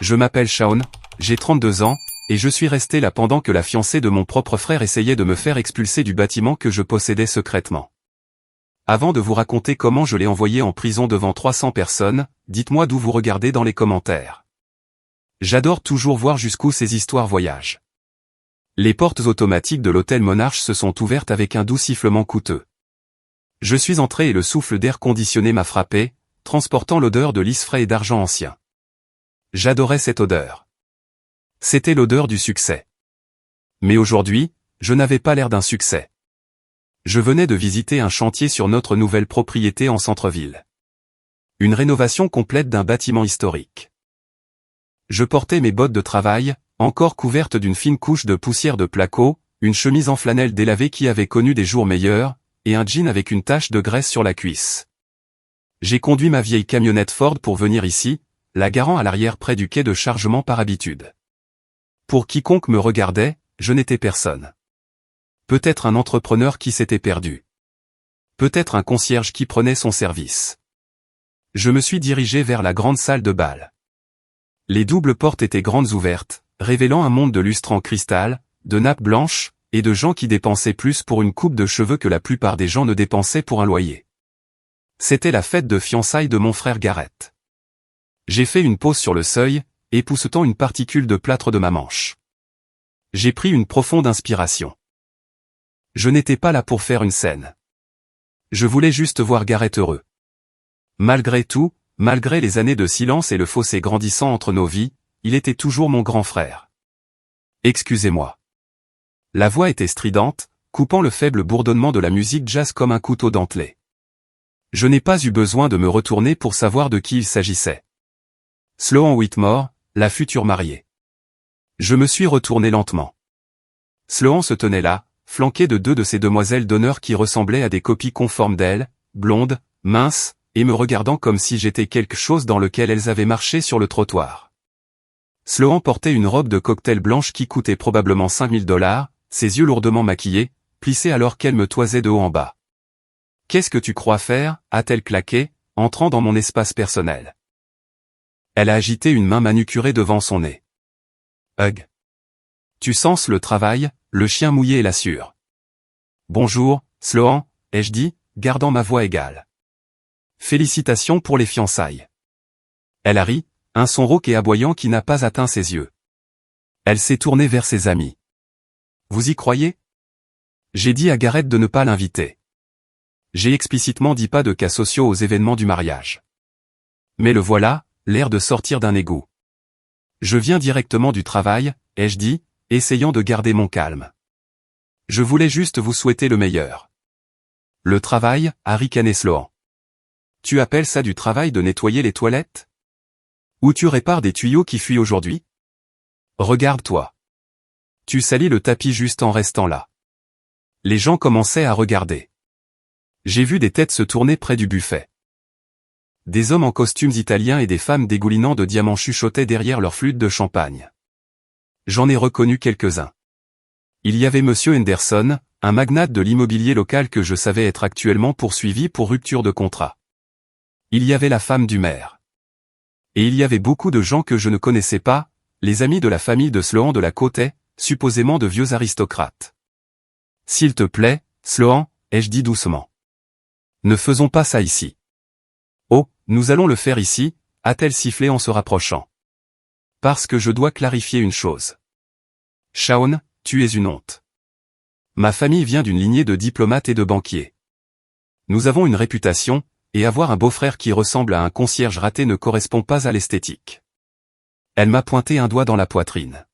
Je m'appelle Shaun, j'ai 32 ans, et je suis resté là pendant que la fiancée de mon propre frère essayait de me faire expulser du bâtiment que je possédais secrètement. Avant de vous raconter comment je l'ai envoyé en prison devant 300 personnes, dites-moi d'où vous regardez dans les commentaires. J'adore toujours voir jusqu'où ces histoires voyagent. Les portes automatiques de l'hôtel Monarch se sont ouvertes avec un doux sifflement coûteux. Je suis entré et le souffle d'air conditionné m'a frappé, transportant l'odeur de lys frais et d'argent ancien. J'adorais cette odeur. C'était l'odeur du succès. Mais aujourd'hui, je n'avais pas l'air d'un succès. Je venais de visiter un chantier sur notre nouvelle propriété en centre-ville. Une rénovation complète d'un bâtiment historique. Je portais mes bottes de travail, encore couvertes d'une fine couche de poussière de placo, une chemise en flanelle délavée qui avait connu des jours meilleurs, et un jean avec une tache de graisse sur la cuisse. J'ai conduit ma vieille camionnette Ford pour venir ici, la garant à l'arrière près du quai de chargement par habitude. Pour quiconque me regardait, je n'étais personne. Peut-être un entrepreneur qui s'était perdu. Peut-être un concierge qui prenait son service. Je me suis dirigé vers la grande salle de bal. Les doubles portes étaient grandes ouvertes, révélant un monde de lustres en cristal, de nappes blanches, et de gens qui dépensaient plus pour une coupe de cheveux que la plupart des gens ne dépensaient pour un loyer. C'était la fête de fiançailles de mon frère Garrett. J'ai fait une pause sur le seuil, époussetant une particule de plâtre de ma manche. J'ai pris une profonde inspiration. Je n'étais pas là pour faire une scène. Je voulais juste voir Garrett heureux. Malgré tout, malgré les années de silence et le fossé grandissant entre nos vies, il était toujours mon grand frère. Excusez-moi. La voix était stridente, coupant le faible bourdonnement de la musique jazz comme un couteau dentelé. Je n'ai pas eu besoin de me retourner pour savoir de qui il s'agissait. Sloan Whitmore, la future mariée. Je me suis retourné lentement. Sloan se tenait là, flanqué de deux de ces demoiselles d'honneur qui ressemblaient à des copies conformes d'elle, blondes, minces, et me regardant comme si j'étais quelque chose dans lequel elles avaient marché sur le trottoir. Sloan portait une robe de cocktail blanche qui coûtait probablement $5000, ses yeux lourdement maquillés, plissés alors qu'elle me toisait de haut en bas. « Qu'est-ce que tu crois faire ?» a-t-elle claqué, entrant dans mon espace personnel. Elle a agité une main manucurée devant son nez. « Hug. Tu sens le travail, le chien mouillé et la sueur. »« Bonjour, Sloan, ai-je dit, gardant ma voix égale. »« Félicitations pour les fiançailles. » Elle a ri, un son rauque et aboyant qui n'a pas atteint ses yeux. Elle s'est tournée vers ses amis. « Vous y croyez ?» J'ai dit à Garrett de ne pas l'inviter. J'ai explicitement dit pas de cas sociaux aux événements du mariage. Mais le voilà, l'air de sortir d'un égout. Je viens directement du travail, ai-je dit, essayant de garder mon calme. Je voulais juste vous souhaiter le meilleur. Le travail, a ricané Sloan. Tu appelles ça du travail de nettoyer les toilettes? Ou tu répares des tuyaux qui fuient aujourd'hui? Regarde-toi. Tu salis le tapis juste en restant là. Les gens commençaient à regarder. J'ai vu des têtes se tourner près du buffet. Des hommes en costumes italiens et des femmes dégoulinant de diamants chuchotaient derrière leur flûte de champagne. J'en ai reconnu quelques-uns. Il y avait Monsieur Henderson, un magnate de l'immobilier local que je savais être actuellement poursuivi pour rupture de contrat. Il y avait la femme du maire. Et il y avait beaucoup de gens que je ne connaissais pas, les amis de la famille de Sloan de la Côte, supposément de vieux aristocrates. « S'il te plaît, Sloan, ai-je dit doucement. Ne faisons pas ça ici. »« Oh, nous allons le faire ici, » a-t-elle sifflé en se rapprochant. « Parce que je dois clarifier une chose. Shaun, tu es une honte. Ma famille vient d'une lignée de diplomates et de banquiers. Nous avons une réputation, et avoir un beau-frère qui ressemble à un concierge raté ne correspond pas à l'esthétique. » Elle m'a pointé un doigt dans la poitrine.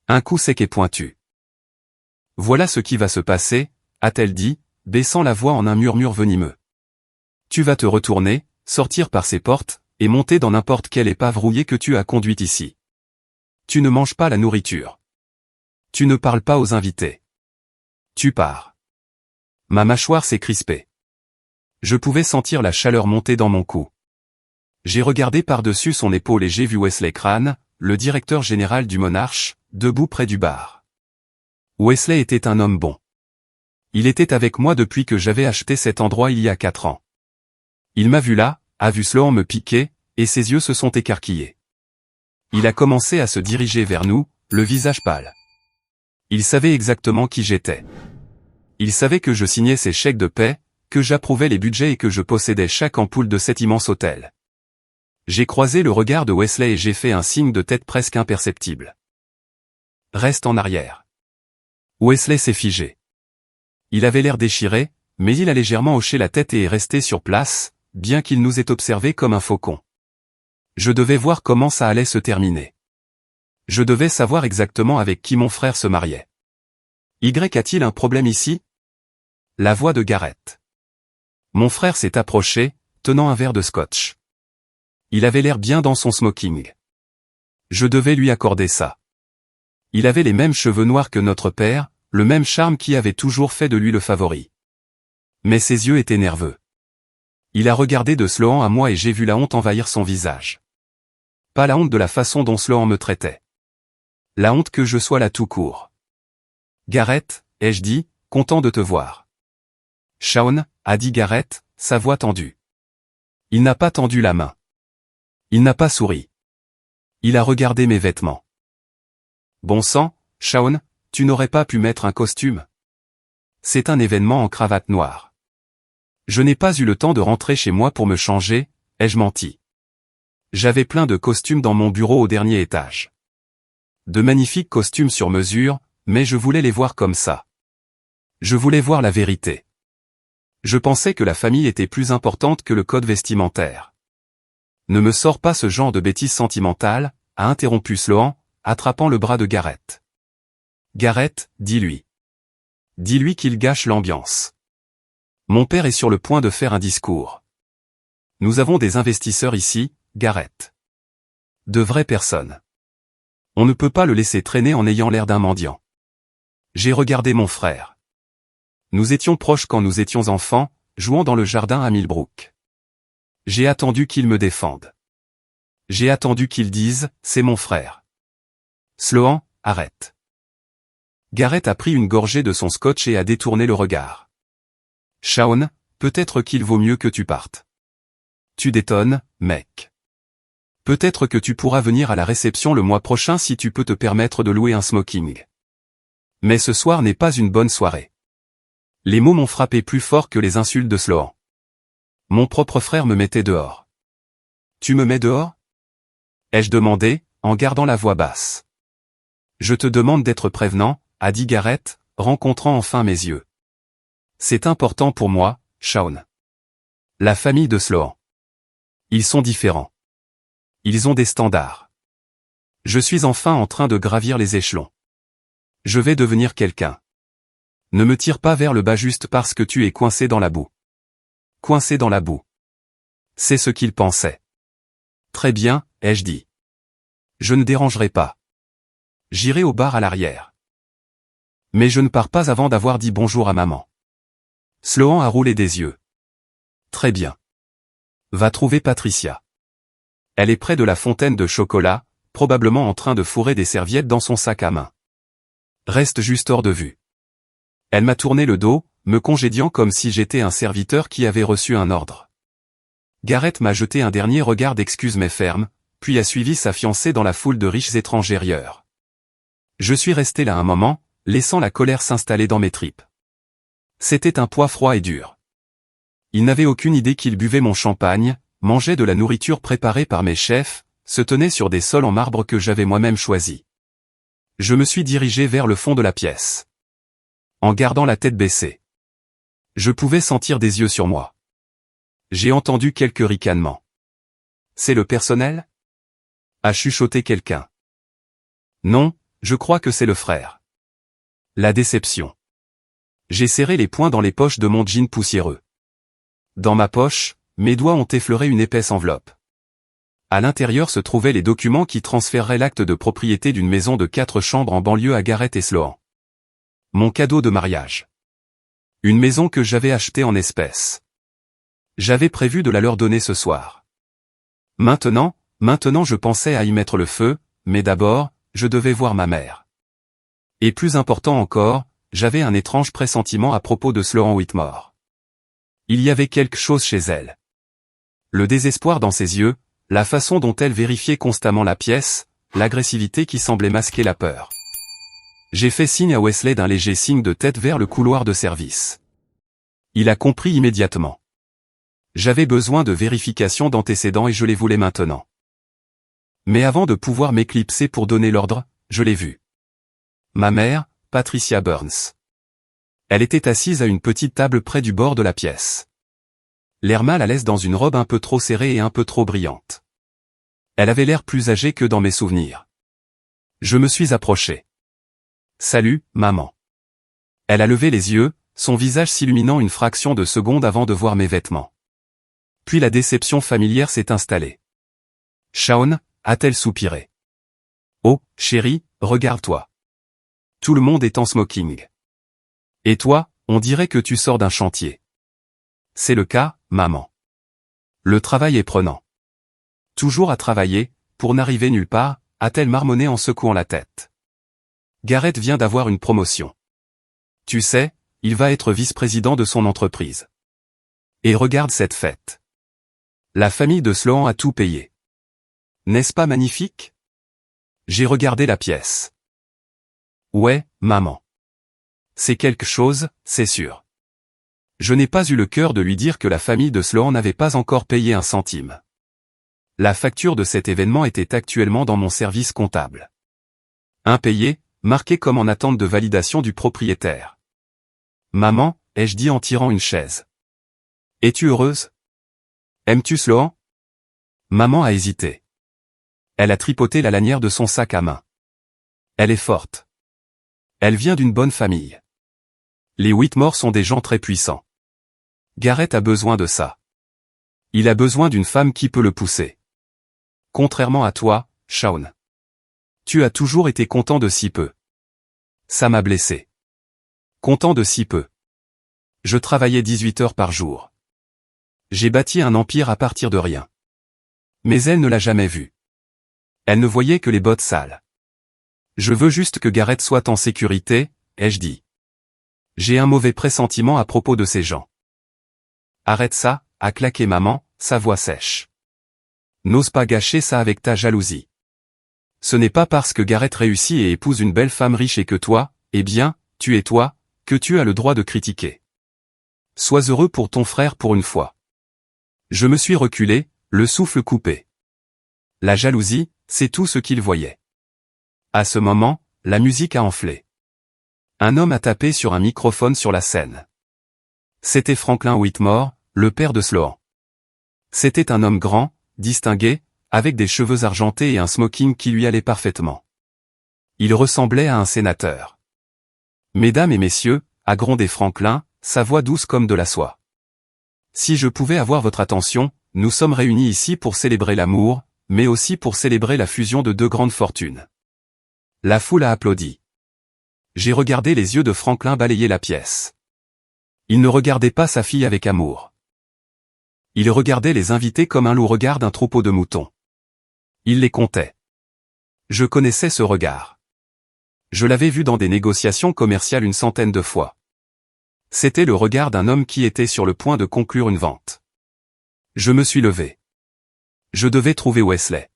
Un coup sec et pointu. « Voilà ce qui va se passer, » a-t-elle dit, baissant la voix en un murmure venimeux. Tu vas te retourner, sortir par ces portes, et monter dans n'importe quelle épave rouillée que tu as conduite ici. Tu ne manges pas la nourriture. Tu ne parles pas aux invités. Tu pars. Ma mâchoire s'est crispée. Je pouvais sentir la chaleur monter dans mon cou. J'ai regardé par-dessus son épaule et j'ai vu Wesley Crane, le directeur général du Monarch, debout près du bar. Wesley était un homme bon. Il était avec moi depuis que j'avais acheté cet endroit il y a 4 ans. Il m'a vu là, a vu Sloan me piquer, et ses yeux se sont écarquillés. Il a commencé à se diriger vers nous, le visage pâle. Il savait exactement qui j'étais. Il savait que je signais ses chèques de paie, que j'approuvais les budgets et que je possédais chaque ampoule de cet immense hôtel. J'ai croisé le regard de Wesley et j'ai fait un signe de tête presque imperceptible. Reste en arrière. Wesley s'est figé. Il avait l'air déchiré, mais il a légèrement hoché la tête et est resté sur place, bien qu'il nous ait observés comme un faucon. Je devais voir comment ça allait se terminer. Je devais savoir exactement avec qui mon frère se mariait. Y a-t-il un problème ici? La voix de Garrett. Mon frère s'est approché, tenant un verre de scotch. Il avait l'air bien dans son smoking. Je devais lui accorder ça. Il avait les mêmes cheveux noirs que notre père, le même charme qui avait toujours fait de lui le favori. Mais ses yeux étaient nerveux. Il a regardé de Sloan à moi et j'ai vu la honte envahir son visage. Pas la honte de la façon dont Sloan me traitait. La honte que je sois là tout court. Garrett, ai-je dit, content de te voir. Shaun, a dit Garrett, sa voix tendue. Il n'a pas tendu la main. Il n'a pas souri. Il a regardé mes vêtements. Bon sang, Shaun, tu n'aurais pas pu mettre un costume? C'est un événement en cravate noire. Je n'ai pas eu le temps de rentrer chez moi pour me changer, ai-je menti? J'avais plein de costumes dans mon bureau au dernier étage. De magnifiques costumes sur mesure, mais je voulais les voir comme ça. Je voulais voir la vérité. Je pensais que la famille était plus importante que le code vestimentaire. Ne me sors pas ce genre de bêtises sentimentales, a interrompu Sloan, attrapant le bras de Garrett. Garrett, dis-lui. Dis-lui qu'il gâche l'ambiance. Mon père est sur le point de faire un discours. Nous avons des investisseurs ici, Garrett. De vraies personnes. On ne peut pas le laisser traîner en ayant l'air d'un mendiant. J'ai regardé mon frère. Nous étions proches quand nous étions enfants, jouant dans le jardin à Millbrook. J'ai attendu qu'il me défende. J'ai attendu qu'il dise, c'est mon frère. Sloan, arrête. Garrett a pris une gorgée de son scotch et a détourné le regard. Shaun, peut-être qu'il vaut mieux que tu partes. Tu détonnes, mec. Peut-être que tu pourras venir à la réception le mois prochain si tu peux te permettre de louer un smoking. Mais ce soir n'est pas une bonne soirée. Les mots m'ont frappé plus fort que les insultes de Sloan. Mon propre frère me mettait dehors. Tu me mets dehors? Ai-je demandé, en gardant la voix basse. Je te demande d'être prévenant, a dit Garrett, rencontrant enfin mes yeux. C'est important pour moi, Shaun. La famille de Sloan. Ils sont différents. Ils ont des standards. Je suis enfin en train de gravir les échelons. Je vais devenir quelqu'un. Ne me tire pas vers le bas juste parce que tu es coincé dans la boue. Coincé dans la boue. C'est ce qu'il pensait. Très bien, ai-je dit. Je ne dérangerai pas. J'irai au bar à l'arrière. Mais je ne pars pas avant d'avoir dit bonjour à maman. Sloan a roulé des yeux. Très bien. Va trouver Patricia. Elle est près de la fontaine de chocolat, probablement en train de fourrer des serviettes dans son sac à main. Reste juste hors de vue. Elle m'a tourné le dos, me congédiant comme si j'étais un serviteur qui avait reçu un ordre. Garrett m'a jeté un dernier regard d'excuse mais ferme, puis a suivi sa fiancée dans la foule de riches étrangérieurs. Je suis resté là un moment, laissant la colère s'installer dans mes tripes. C'était un poids froid et dur. Il n'avait aucune idée qu'il buvait mon champagne, mangeait de la nourriture préparée par mes chefs, se tenait sur des sols en marbre que j'avais moi-même choisis. Je me suis dirigé vers le fond de la pièce. En gardant la tête baissée. Je pouvais sentir des yeux sur moi. J'ai entendu quelques ricanements. C'est le personnel? A chuchoté quelqu'un. Non, je crois que c'est le frère. La déception. J'ai serré les poings dans les poches de mon jean poussiéreux. Dans ma poche, mes doigts ont effleuré une épaisse enveloppe. À l'intérieur se trouvaient les documents qui transféreraient l'acte de propriété d'une maison de 4 chambres en banlieue à Garrett et Sloan. Mon cadeau de mariage. Une maison que j'avais achetée en espèces. J'avais prévu de la leur donner ce soir. Maintenant je pensais à y mettre le feu, mais d'abord, je devais voir ma mère. Et plus important encore, j'avais un étrange pressentiment à propos de Sloan Whitmore. Il y avait quelque chose chez elle. Le désespoir dans ses yeux, la façon dont elle vérifiait constamment la pièce, l'agressivité qui semblait masquer la peur. J'ai fait signe à Wesley d'un léger signe de tête vers le couloir de service. Il a compris immédiatement. J'avais besoin de vérification d'antécédents et je les voulais maintenant. Mais avant de pouvoir m'éclipser pour donner l'ordre, je l'ai vue. Ma mère, Patricia Burns. Elle était assise à une petite table près du bord de la pièce. L'air mal à l'aise dans une robe un peu trop serrée et un peu trop brillante. Elle avait l'air plus âgée que dans mes souvenirs. Je me suis approché. « Salut, maman. » Elle a levé les yeux, son visage s'illuminant une fraction de seconde avant de voir mes vêtements. Puis la déception familière s'est installée. « Shaun » a-t-elle soupiré. « Oh, chérie, regarde-toi. Tout le monde est en smoking. Et toi, on dirait que tu sors d'un chantier. » « C'est le cas, maman. Le travail est prenant. »« Toujours à travailler, pour n'arriver nulle part » a-t-elle marmonné en secouant la tête. « Garrett vient d'avoir une promotion. Tu sais, il va être vice-président de son entreprise. Et regarde cette fête. La famille de Sloan a tout payé. N'est-ce pas magnifique ?» J'ai regardé la pièce. « Ouais, maman. C'est quelque chose, c'est sûr. » Je n'ai pas eu le cœur de lui dire que la famille de Sloan n'avait pas encore payé un centime. La facture de cet événement était actuellement dans mon service comptable. Impayée, marquée comme en attente de validation du propriétaire. « Maman » ai-je dit en tirant une chaise. « Es-tu heureuse? Aimes-tu Sloan ?» Maman a hésité. Elle a tripoté la lanière de son sac à main. Elle est forte. Elle vient d'une bonne famille. Les Whitmore sont des gens très puissants. Garrett a besoin de ça. Il a besoin d'une femme qui peut le pousser. Contrairement à toi, Shaun. Tu as toujours été content de si peu. Ça m'a blessé. Content de si peu. Je travaillais 18 heures par jour. J'ai bâti un empire à partir de rien. Mais elle ne l'a jamais vu. Elle ne voyait que les bottes sales. Je veux juste que Garrett soit en sécurité, ai-je dit. J'ai un mauvais pressentiment à propos de ces gens. Arrête ça, a claqué maman, sa voix sèche. N'ose pas gâcher ça avec ta jalousie. Ce n'est pas parce que Garrett réussit et épouse une belle femme riche et que toi, eh bien, tu es toi, que tu as le droit de critiquer. Sois heureux pour ton frère pour une fois. Je me suis reculé, le souffle coupé. La jalousie, c'est tout ce qu'il voyait. À ce moment, la musique a enflé. Un homme a tapé sur un microphone sur la scène. C'était Franklin Whitmore, le père de Sloan. C'était un homme grand, distingué, avec des cheveux argentés et un smoking qui lui allait parfaitement. Il ressemblait à un sénateur. « Mesdames et messieurs » a grondé Franklin, sa voix douce comme de la soie. « Si je pouvais avoir votre attention, nous sommes réunis ici pour célébrer l'amour, mais aussi pour célébrer la fusion de deux grandes fortunes. » La foule a applaudi. J'ai regardé les yeux de Franklin balayer la pièce. Il ne regardait pas sa fille avec amour. Il regardait les invités comme un loup regarde un troupeau de moutons. Il les comptait. Je connaissais ce regard. Je l'avais vu dans des négociations commerciales une centaine de fois. C'était le regard d'un homme qui était sur le point de conclure une vente. Je me suis levé. Je devais trouver Wesley.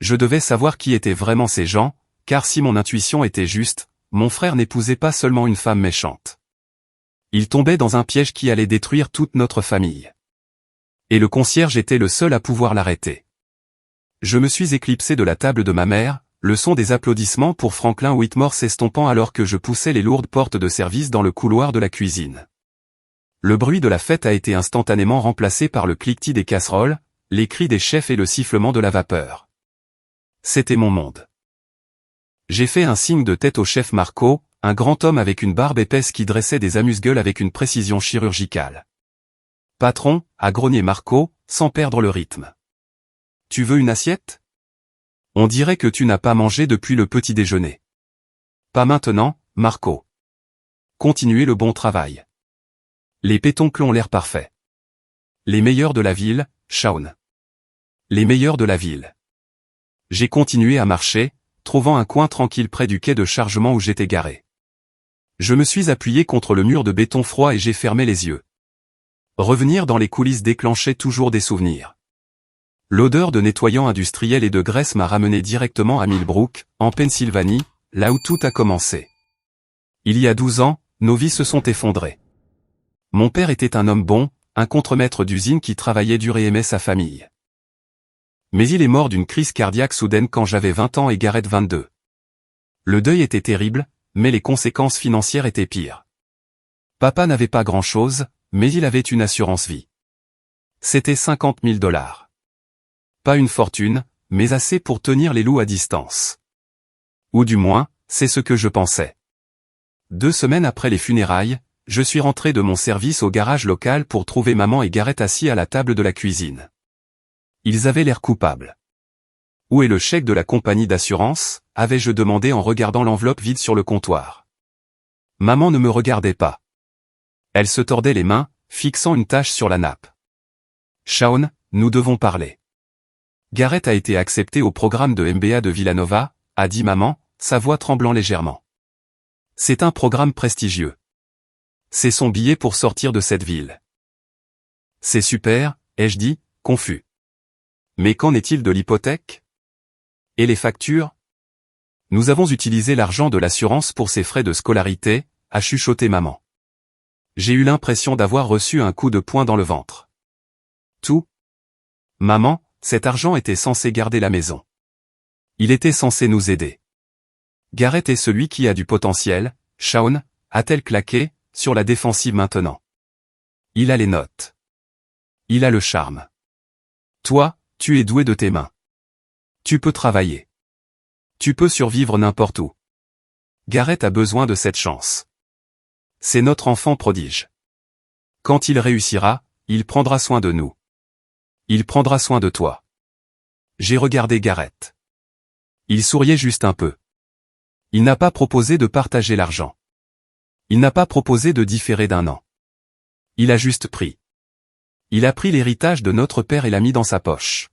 Je devais savoir qui étaient vraiment ces gens, car si mon intuition était juste, mon frère n'épousait pas seulement une femme méchante. Il tombait dans un piège qui allait détruire toute notre famille. Et le concierge était le seul à pouvoir l'arrêter. Je me suis éclipsé de la table de ma mère, le son des applaudissements pour Franklin Whitmore s'estompant alors que je poussais les lourdes portes de service dans le couloir de la cuisine. Le bruit de la fête a été instantanément remplacé par le cliquetis des casseroles, les cris des chefs et le sifflement de la vapeur. C'était mon monde. J'ai fait un signe de tête au chef Marco, un grand homme avec une barbe épaisse qui dressait des amuse-gueules avec une précision chirurgicale. « Patron » a grogné Marco, sans perdre le rythme. « Tu veux une assiette ? On dirait que tu n'as pas mangé depuis le petit déjeuner. »« Pas maintenant, Marco. Continuez le bon travail. Les pétoncles ont l'air parfaits. Les meilleurs de la ville, Shaun. Les meilleurs de la ville. » J'ai continué à marcher, trouvant un coin tranquille près du quai de chargement où j'étais garé. Je me suis appuyé contre le mur de béton froid et j'ai fermé les yeux. Revenir dans les coulisses déclenchait toujours des souvenirs. L'odeur de nettoyant industriel et de graisse m'a ramené directement à Millbrook, en Pennsylvanie, là où tout a commencé. Il y a 12 ans, nos vies se sont effondrées. Mon père était un homme bon, un contremaître d'usine qui travaillait dur et aimait sa famille. Mais il est mort d'une crise cardiaque soudaine quand j'avais 20 ans et Garrett 22. Le deuil était terrible, mais les conséquences financières étaient pires. Papa n'avait pas grand-chose, mais il avait une assurance vie. C'était 50 000 $. Pas une fortune, mais assez pour tenir les loups à distance. Ou du moins, c'est ce que je pensais. 2 semaines après les funérailles, je suis rentré de mon service au garage local pour trouver maman et Garrett assis à la table de la cuisine. Ils avaient l'air coupables. Où est le chèque de la compagnie d'assurance, avais-je demandé en regardant l'enveloppe vide sur le comptoir. Maman ne me regardait pas. Elle se tordait les mains, fixant une tache sur la nappe. Shaun, nous devons parler. Garrett a été accepté au programme de MBA de Villanova, a dit maman, sa voix tremblant légèrement. C'est un programme prestigieux. C'est son billet pour sortir de cette ville. C'est super, ai-je dit, confus. Mais qu'en est-il de l'hypothèque? Et les factures? Nous avons utilisé l'argent de l'assurance pour ses frais de scolarité, a chuchoté maman. J'ai eu l'impression d'avoir reçu un coup de poing dans le ventre. Tout? Maman, cet argent était censé garder la maison. Il était censé nous aider. Garrett est celui qui a du potentiel, Shaun, a-t-elle claqué, sur la défensive maintenant. Il a les notes. Il a le charme. Toi, tu es doué de tes mains. Tu peux travailler. Tu peux survivre n'importe où. Garrett a besoin de cette chance. C'est notre enfant prodige. Quand il réussira, il prendra soin de nous. Il prendra soin de toi. J'ai regardé Garrett. Il souriait juste un peu. Il n'a pas proposé de partager l'argent. Il n'a pas proposé de différer d'1 an. Il a juste pris. Il a pris l'héritage de notre père et l'a mis dans sa poche.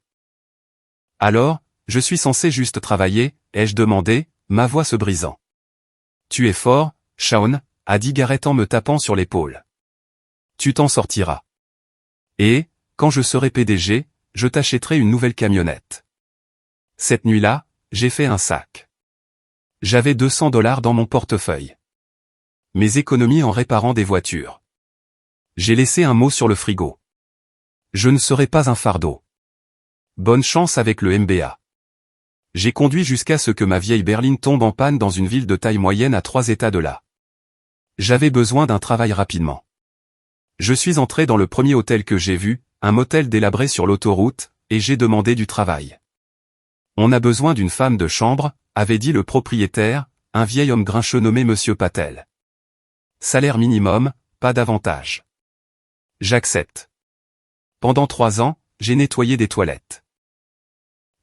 Alors, je suis censé juste travailler, ai-je demandé, ma voix se brisant. Tu es fort, Shaun, a dit Garrett en me tapant sur l'épaule. Tu t'en sortiras. Et, quand je serai PDG, je t'achèterai une nouvelle camionnette. Cette nuit-là, j'ai fait un sac. J'avais 200 $ dans mon portefeuille. Mes économies en réparant des voitures. J'ai laissé un mot sur le frigo. Je ne serai pas un fardeau. Bonne chance avec le MBA. J'ai conduit jusqu'à ce que ma vieille berline tombe en panne dans une ville de taille moyenne à 3 états de là. J'avais besoin d'un travail rapidement. Je suis entré dans le premier hôtel que j'ai vu, un motel délabré sur l'autoroute, et j'ai demandé du travail. On a besoin d'une femme de chambre, avait dit le propriétaire, un vieil homme grincheux nommé Monsieur Patel. Salaire minimum, pas d'avantage. J'accepte. Pendant 3 ans, j'ai nettoyé des toilettes.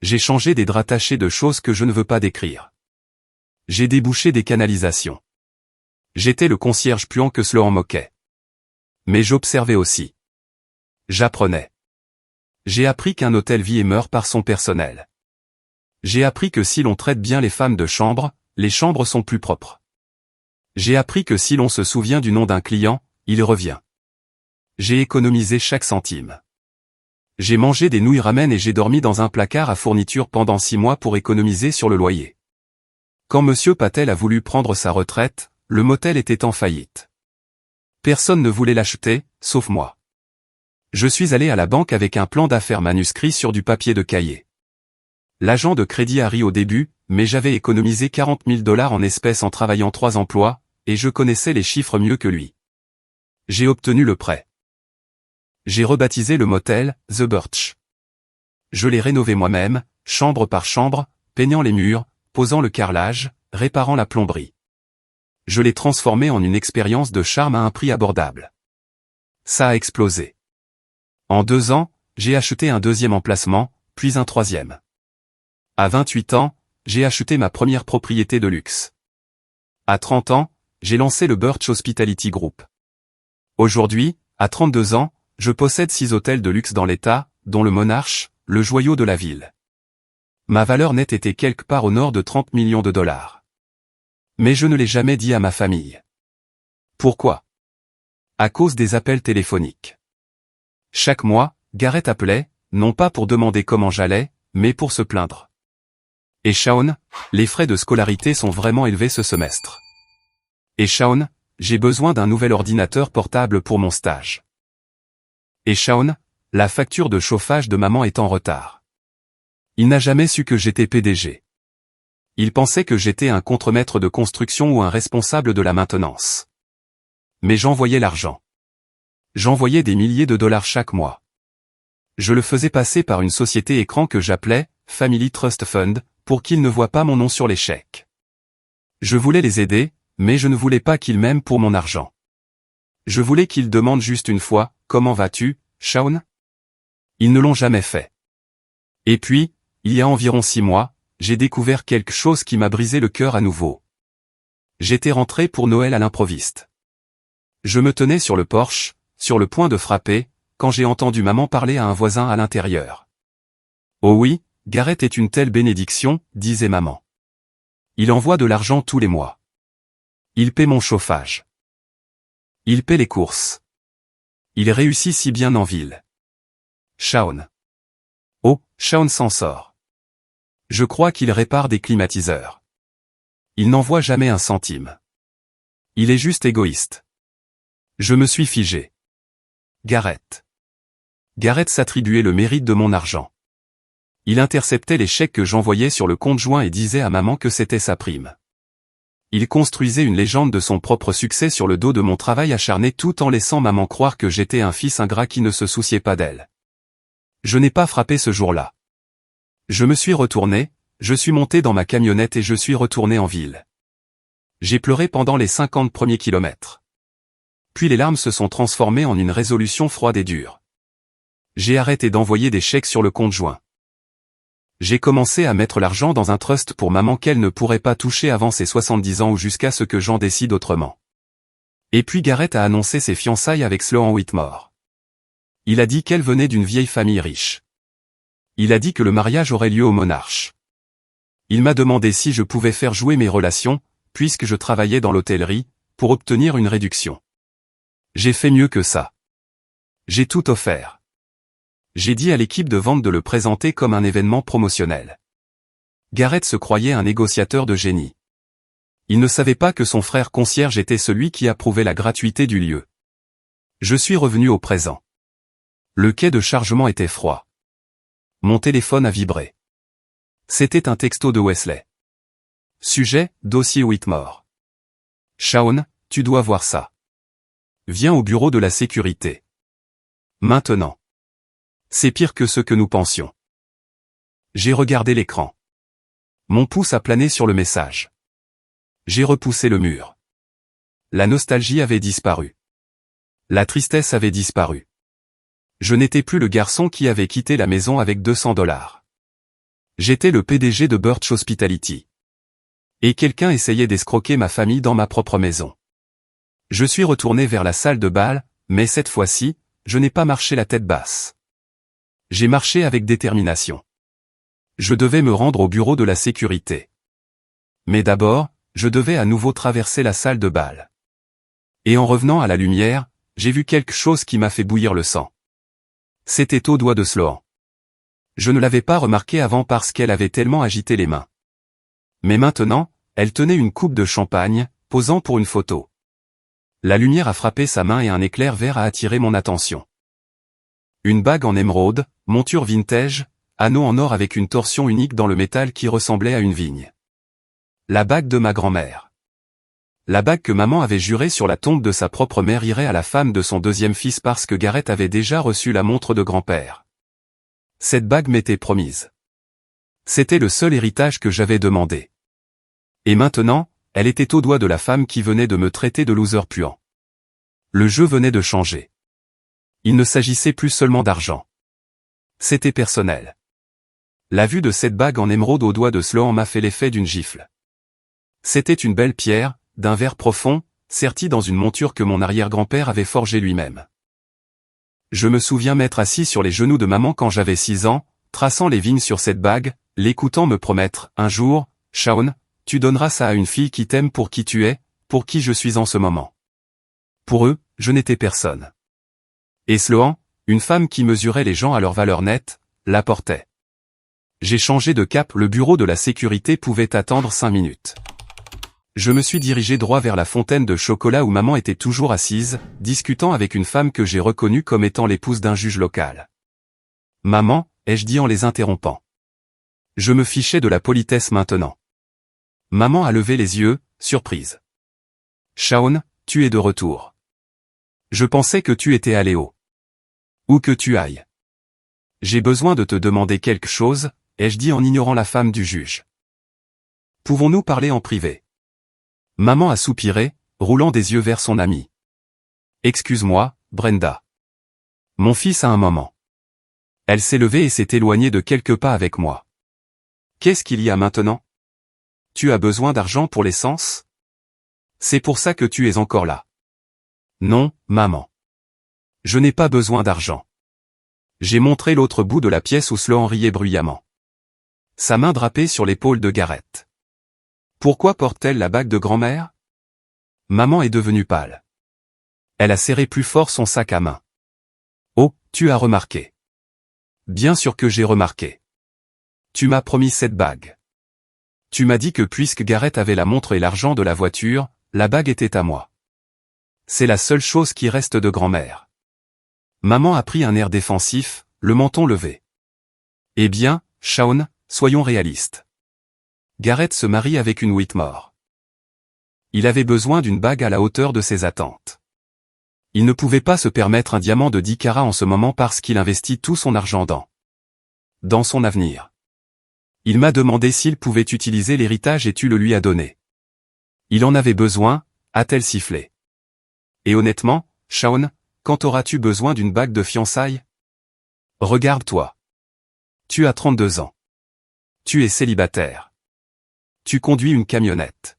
J'ai changé des draps tachés de choses que je ne veux pas décrire. J'ai débouché des canalisations. J'étais le concierge puant que cela en moquait. Mais j'observais aussi. J'apprenais. J'ai appris qu'un hôtel vit et meurt par son personnel. J'ai appris que si l'on traite bien les femmes de chambre, les chambres sont plus propres. J'ai appris que si l'on se souvient du nom d'un client, il revient. J'ai économisé chaque centime. J'ai mangé des nouilles ramen et j'ai dormi dans un placard à fourniture pendant 6 mois pour économiser sur le loyer. Quand Monsieur Patel a voulu prendre sa retraite, le motel était en faillite. Personne ne voulait l'acheter, sauf moi. Je suis allé à la banque avec un plan d'affaires manuscrit sur du papier de cahier. L'agent de crédit a ri au début, mais j'avais économisé 40 000 $ en espèces en travaillant 3 emplois, et je connaissais les chiffres mieux que lui. J'ai obtenu le prêt. J'ai rebaptisé le motel, The Birch. Je l'ai rénové moi-même, chambre par chambre, peignant les murs, posant le carrelage, réparant la plomberie. Je l'ai transformé en une expérience de charme à un prix abordable. Ça a explosé. En 2 ans, j'ai acheté un 2e emplacement, puis un 3e. À 28 ans, j'ai acheté ma première propriété de luxe. À 30 ans, j'ai lancé le Birch Hospitality Group. Aujourd'hui, à 32 ans, je possède 6 hôtels de luxe dans l'État, dont le Monarch, le joyau de la ville. Ma valeur nette était quelque part au nord de 30 millions de $. Mais je ne l'ai jamais dit à ma famille. Pourquoi? À cause des appels téléphoniques. Chaque mois, Garrett appelait, non pas pour demander comment j'allais, mais pour se plaindre. Et Shaun, les frais de scolarité sont vraiment élevés ce semestre. Et Shaun, j'ai besoin d'un nouvel ordinateur portable pour mon stage. Et Shaun, la facture de chauffage de maman est en retard. Il n'a jamais su que j'étais PDG. Il pensait que j'étais un contremaître de construction ou un responsable de la maintenance. Mais j'envoyais l'argent. J'envoyais des milliers de dollars chaque mois. Je le faisais passer par une société écran que j'appelais Family Trust Fund, pour qu'ils ne voient pas mon nom sur les chèques. Je voulais les aider, mais je ne voulais pas qu'ils m'aiment pour mon argent. Je voulais qu'ils demandent juste une fois, « Comment vas-tu, Shaun ?» Ils ne l'ont jamais fait. Et puis, il y a environ 6 mois, j'ai découvert quelque chose qui m'a brisé le cœur à nouveau. J'étais rentré pour Noël à l'improviste. Je me tenais sur le porche, sur le point de frapper, quand j'ai entendu maman parler à un voisin à l'intérieur. « Oh oui, Garrett est une telle bénédiction, » disait maman. « Il envoie de l'argent tous les mois. Il paie mon chauffage. Il paie les courses. Il réussit si bien en ville. Shaun. Oh, Shaun s'en sort. Je crois qu'il répare des climatiseurs. Il n'envoie jamais un centime. Il est juste égoïste. » Je me suis figé. Garrett. Garrett s'attribuait le mérite de mon argent. Il interceptait les chèques que j'envoyais sur le compte joint et disait à maman que c'était sa prime. Il construisait une légende de son propre succès sur le dos de mon travail acharné tout en laissant maman croire que j'étais un fils ingrat qui ne se souciait pas d'elle. Je n'ai pas frappé ce jour-là. Je me suis retourné, je suis monté dans ma camionnette et je suis retourné en ville. J'ai pleuré pendant les 50 premiers kilomètres. Puis les larmes se sont transformées en une résolution froide et dure. J'ai arrêté d'envoyer des chèques sur le compte joint. J'ai commencé à mettre l'argent dans un trust pour maman qu'elle ne pourrait pas toucher avant ses 70 ans ou jusqu'à ce que j'en décide autrement. Et puis Garrett a annoncé ses fiançailles avec Sloan Whitmore. Il a dit qu'elle venait d'une vieille famille riche. Il a dit que le mariage aurait lieu au Monarch. Il m'a demandé si je pouvais faire jouer mes relations, puisque je travaillais dans l'hôtellerie, pour obtenir une réduction. J'ai fait mieux que ça. J'ai tout offert. J'ai dit à l'équipe de vente de le présenter comme un événement promotionnel. Garrett se croyait un négociateur de génie. Il ne savait pas que son frère concierge était celui qui approuvait la gratuité du lieu. Je suis revenu au présent. Le quai de chargement était froid. Mon téléphone a vibré. C'était un texto de Wesley. Sujet, dossier Whitmore. Shaun, tu dois voir ça. Viens au bureau de la sécurité. Maintenant. C'est pire que ce que nous pensions. J'ai regardé l'écran. Mon pouce a plané sur le message. J'ai repoussé le mur. La nostalgie avait disparu. La tristesse avait disparu. Je n'étais plus le garçon qui avait quitté la maison avec $200. J'étais le PDG de Birch Hospitality. Et quelqu'un essayait d'escroquer ma famille dans ma propre maison. Je suis retourné vers la salle de bal, mais cette fois-ci, je n'ai pas marché la tête basse. J'ai marché avec détermination. Je devais me rendre au bureau de la sécurité. Mais d'abord, je devais à nouveau traverser la salle de bal. Et en revenant à la lumière, j'ai vu quelque chose qui m'a fait bouillir le sang. C'était au doigt de Sloan. Je ne l'avais pas remarqué avant parce qu'elle avait tellement agité les mains. Mais maintenant, elle tenait une coupe de champagne, posant pour une photo. La lumière a frappé sa main et un éclair vert a attiré mon attention. Une bague en émeraude, monture vintage, anneau en or avec une torsion unique dans le métal qui ressemblait à une vigne. La bague de ma grand-mère. La bague que maman avait juré sur la tombe de sa propre mère irait à la femme de son deuxième fils parce que Garrett avait déjà reçu la montre de grand-père. Cette bague m'était promise. C'était le seul héritage que j'avais demandé. Et maintenant, elle était au doigt de la femme qui venait de me traiter de loser puant. Le jeu venait de changer. Il ne s'agissait plus seulement d'argent. C'était personnel. La vue de cette bague en émeraude au doigt de Sloan m'a fait l'effet d'une gifle. C'était une belle pierre, d'un vert profond, sertie dans une monture que mon arrière-grand-père avait forgée lui-même. Je me souviens m'être assis sur les genoux de maman quand j'avais 6 ans, traçant les vignes sur cette bague, l'écoutant me promettre, un jour, Shaun, tu donneras ça à une fille qui t'aime pour qui tu es, pour qui je suis en ce moment. Pour eux, je n'étais personne. Et Sloan, une femme qui mesurait les gens à leur valeur nette, l'apportait. J'ai changé de cap, le bureau de la sécurité pouvait attendre 5 minutes. Je me suis dirigé droit vers la fontaine de chocolat où maman était toujours assise, discutant avec une femme que j'ai reconnue comme étant l'épouse d'un juge local. « Maman », ai-je dit en les interrompant. Je me fichais de la politesse maintenant. Maman a levé les yeux, surprise. « Shaun, tu es de retour. Je pensais que tu étais allé où que tu ailles. J'ai besoin de te demander quelque chose, ai-je dit en ignorant la femme du juge. Pouvons-nous parler en privé? Maman a soupiré, roulant des yeux vers son amie. Excuse-moi, Brenda. Mon fils a un moment. Elle s'est levée et s'est éloignée de quelques pas avec moi. Qu'est-ce qu'il y a maintenant? Tu as besoin d'argent pour l'essence? C'est pour ça que tu es encore là. Non, maman. Je n'ai pas besoin d'argent. J'ai montré l'autre bout de la pièce où Sloan riait bruyamment. Sa main drapée sur l'épaule de Gareth. Pourquoi porte-t-elle la bague de grand-mère? Maman est devenue pâle. Elle a serré plus fort son sac à main. Oh, tu as remarqué. Bien sûr que j'ai remarqué. Tu m'as promis cette bague. Tu m'as dit que puisque Gareth avait la montre et l'argent de la voiture, la bague était à moi. C'est la seule chose qui reste de grand-mère. Maman a pris un air défensif, le menton levé. Eh bien, Shaun, soyons réalistes. Gareth se marie avec une Whitmore. Il avait besoin d'une bague à la hauteur de ses attentes. Il ne pouvait pas se permettre un diamant de 10 carats en ce moment parce qu'il investit tout son argent dans son avenir. Il m'a demandé s'il pouvait utiliser l'héritage et tu le lui as donné. Il en avait besoin, a-t-elle sifflé. Et honnêtement, Shaun, quand auras-tu besoin d'une bague de fiançailles? Regarde-toi. Tu as 32 ans. Tu es célibataire. Tu conduis une camionnette.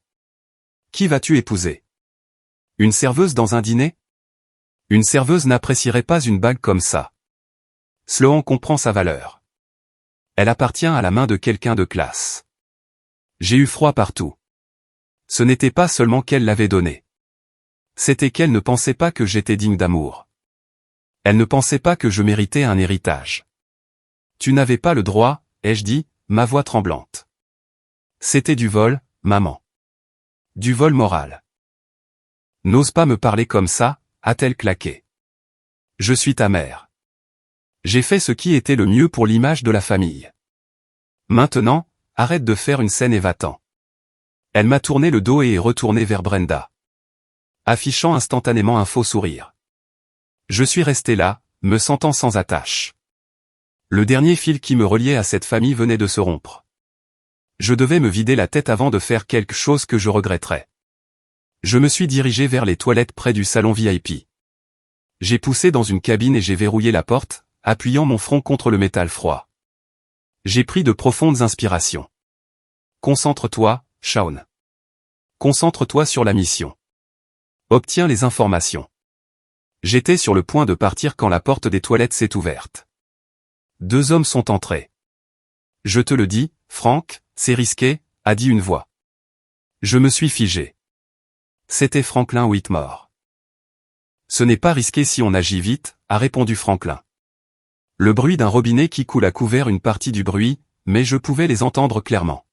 Qui vas-tu épouser? Une serveuse dans un dîner? Une serveuse n'apprécierait pas une bague comme ça. Sloan comprend sa valeur. Elle appartient à la main de quelqu'un de classe. J'ai eu froid partout. Ce n'était pas seulement qu'elle l'avait donnée. C'était qu'elle ne pensait pas que j'étais digne d'amour. Elle ne pensait pas que je méritais un héritage. Tu n'avais pas le droit, ai-je dit, ma voix tremblante. C'était du vol, maman. Du vol moral. N'ose pas me parler comme ça, a-t-elle claqué. Je suis ta mère. J'ai fait ce qui était le mieux pour l'image de la famille. Maintenant, arrête de faire une scène et va-t'en. Elle m'a tourné le dos et est retournée vers Brenda. Affichant instantanément un faux sourire. Je suis resté là, me sentant sans attache. Le dernier fil qui me reliait à cette famille venait de se rompre. Je devais me vider la tête avant de faire quelque chose que je regretterais. Je me suis dirigé vers les toilettes près du salon VIP. J'ai poussé dans une cabine et j'ai verrouillé la porte, appuyant mon front contre le métal froid. J'ai pris de profondes inspirations. Concentre-toi, Shaun. Concentre-toi sur la mission. Obtiens les informations. J'étais sur le point de partir quand la porte des toilettes s'est ouverte. 2 hommes sont entrés. Je te le dis, Frank, c'est risqué, a dit une voix. Je me suis figé. C'était Franklin Whitmore. Ce n'est pas risqué si on agit vite, a répondu Franklin. Le bruit d'un robinet qui coule a couvert une partie du bruit, mais je pouvais les entendre clairement.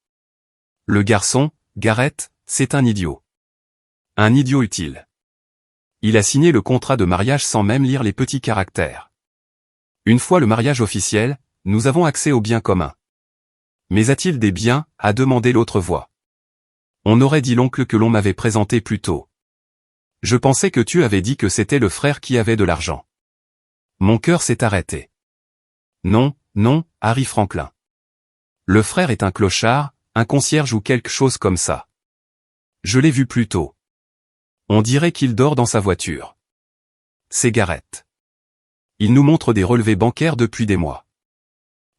Le garçon, Gareth, c'est un idiot. Un idiot utile. Il a signé le contrat de mariage sans même lire les petits caractères. Une fois le mariage officiel, nous avons accès aux biens communs. Mais a-t-il des biens, a demandé l'autre voix. On aurait dit l'oncle que l'on m'avait présenté plus tôt. Je pensais que tu avais dit que c'était le frère qui avait de l'argent. Mon cœur s'est arrêté. Non, non, Harry Franklin. Le frère est un clochard, un concierge ou quelque chose comme ça. Je l'ai vu plus tôt. On dirait qu'il dort dans sa voiture. C'est Gareth. Il nous montre des relevés bancaires depuis des mois.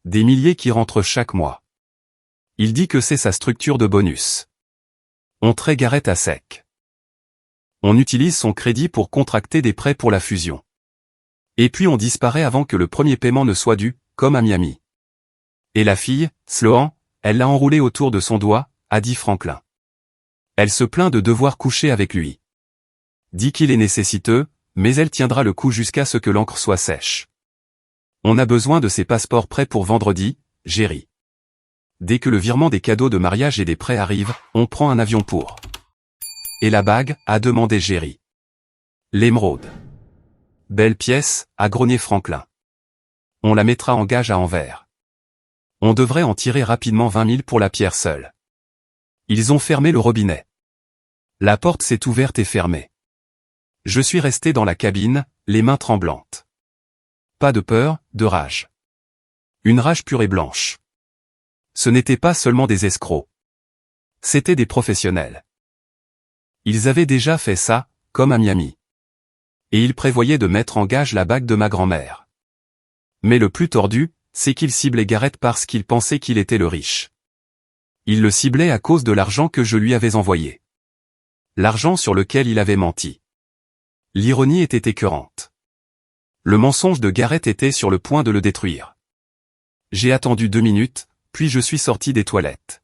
Des milliers qui rentrent chaque mois. Il dit que c'est sa structure de bonus. On traite Gareth à sec. On utilise son crédit pour contracter des prêts pour la fusion. Et puis on disparaît avant que le premier paiement ne soit dû, comme à Miami. Et la fille, Sloan, elle l'a enroulé autour de son doigt, a dit Franklin. Elle se plaint de devoir coucher avec lui. Dit qu'il est nécessiteux, mais elle tiendra le coup jusqu'à ce que l'encre soit sèche. On a besoin de ces passeports prêts pour vendredi, Jerry. Dès que le virement des cadeaux de mariage et des prêts arrive, on prend un avion pour. Et la bague, a demandé Jerry. L'émeraude. Belle pièce, a grogné Franklin. On la mettra en gage à Anvers. On devrait en tirer rapidement 20 000 pour la pierre seule. Ils ont fermé le robinet. La porte s'est ouverte et fermée. Je suis resté dans la cabine, les mains tremblantes. Pas de peur, de rage. Une rage pure et blanche. Ce n'étaient pas seulement des escrocs. C'étaient des professionnels. Ils avaient déjà fait ça, comme à Miami. Et ils prévoyaient de mettre en gage la bague de ma grand-mère. Mais le plus tordu, c'est qu'ils ciblaient Garrett parce qu'ils pensaient qu'il était le riche. Ils le ciblaient à cause de l'argent que je lui avais envoyé. L'argent sur lequel il avait menti. L'ironie était écœurante. Le mensonge de Garrett était sur le point de le détruire. J'ai attendu 2 minutes, puis je suis sorti des toilettes.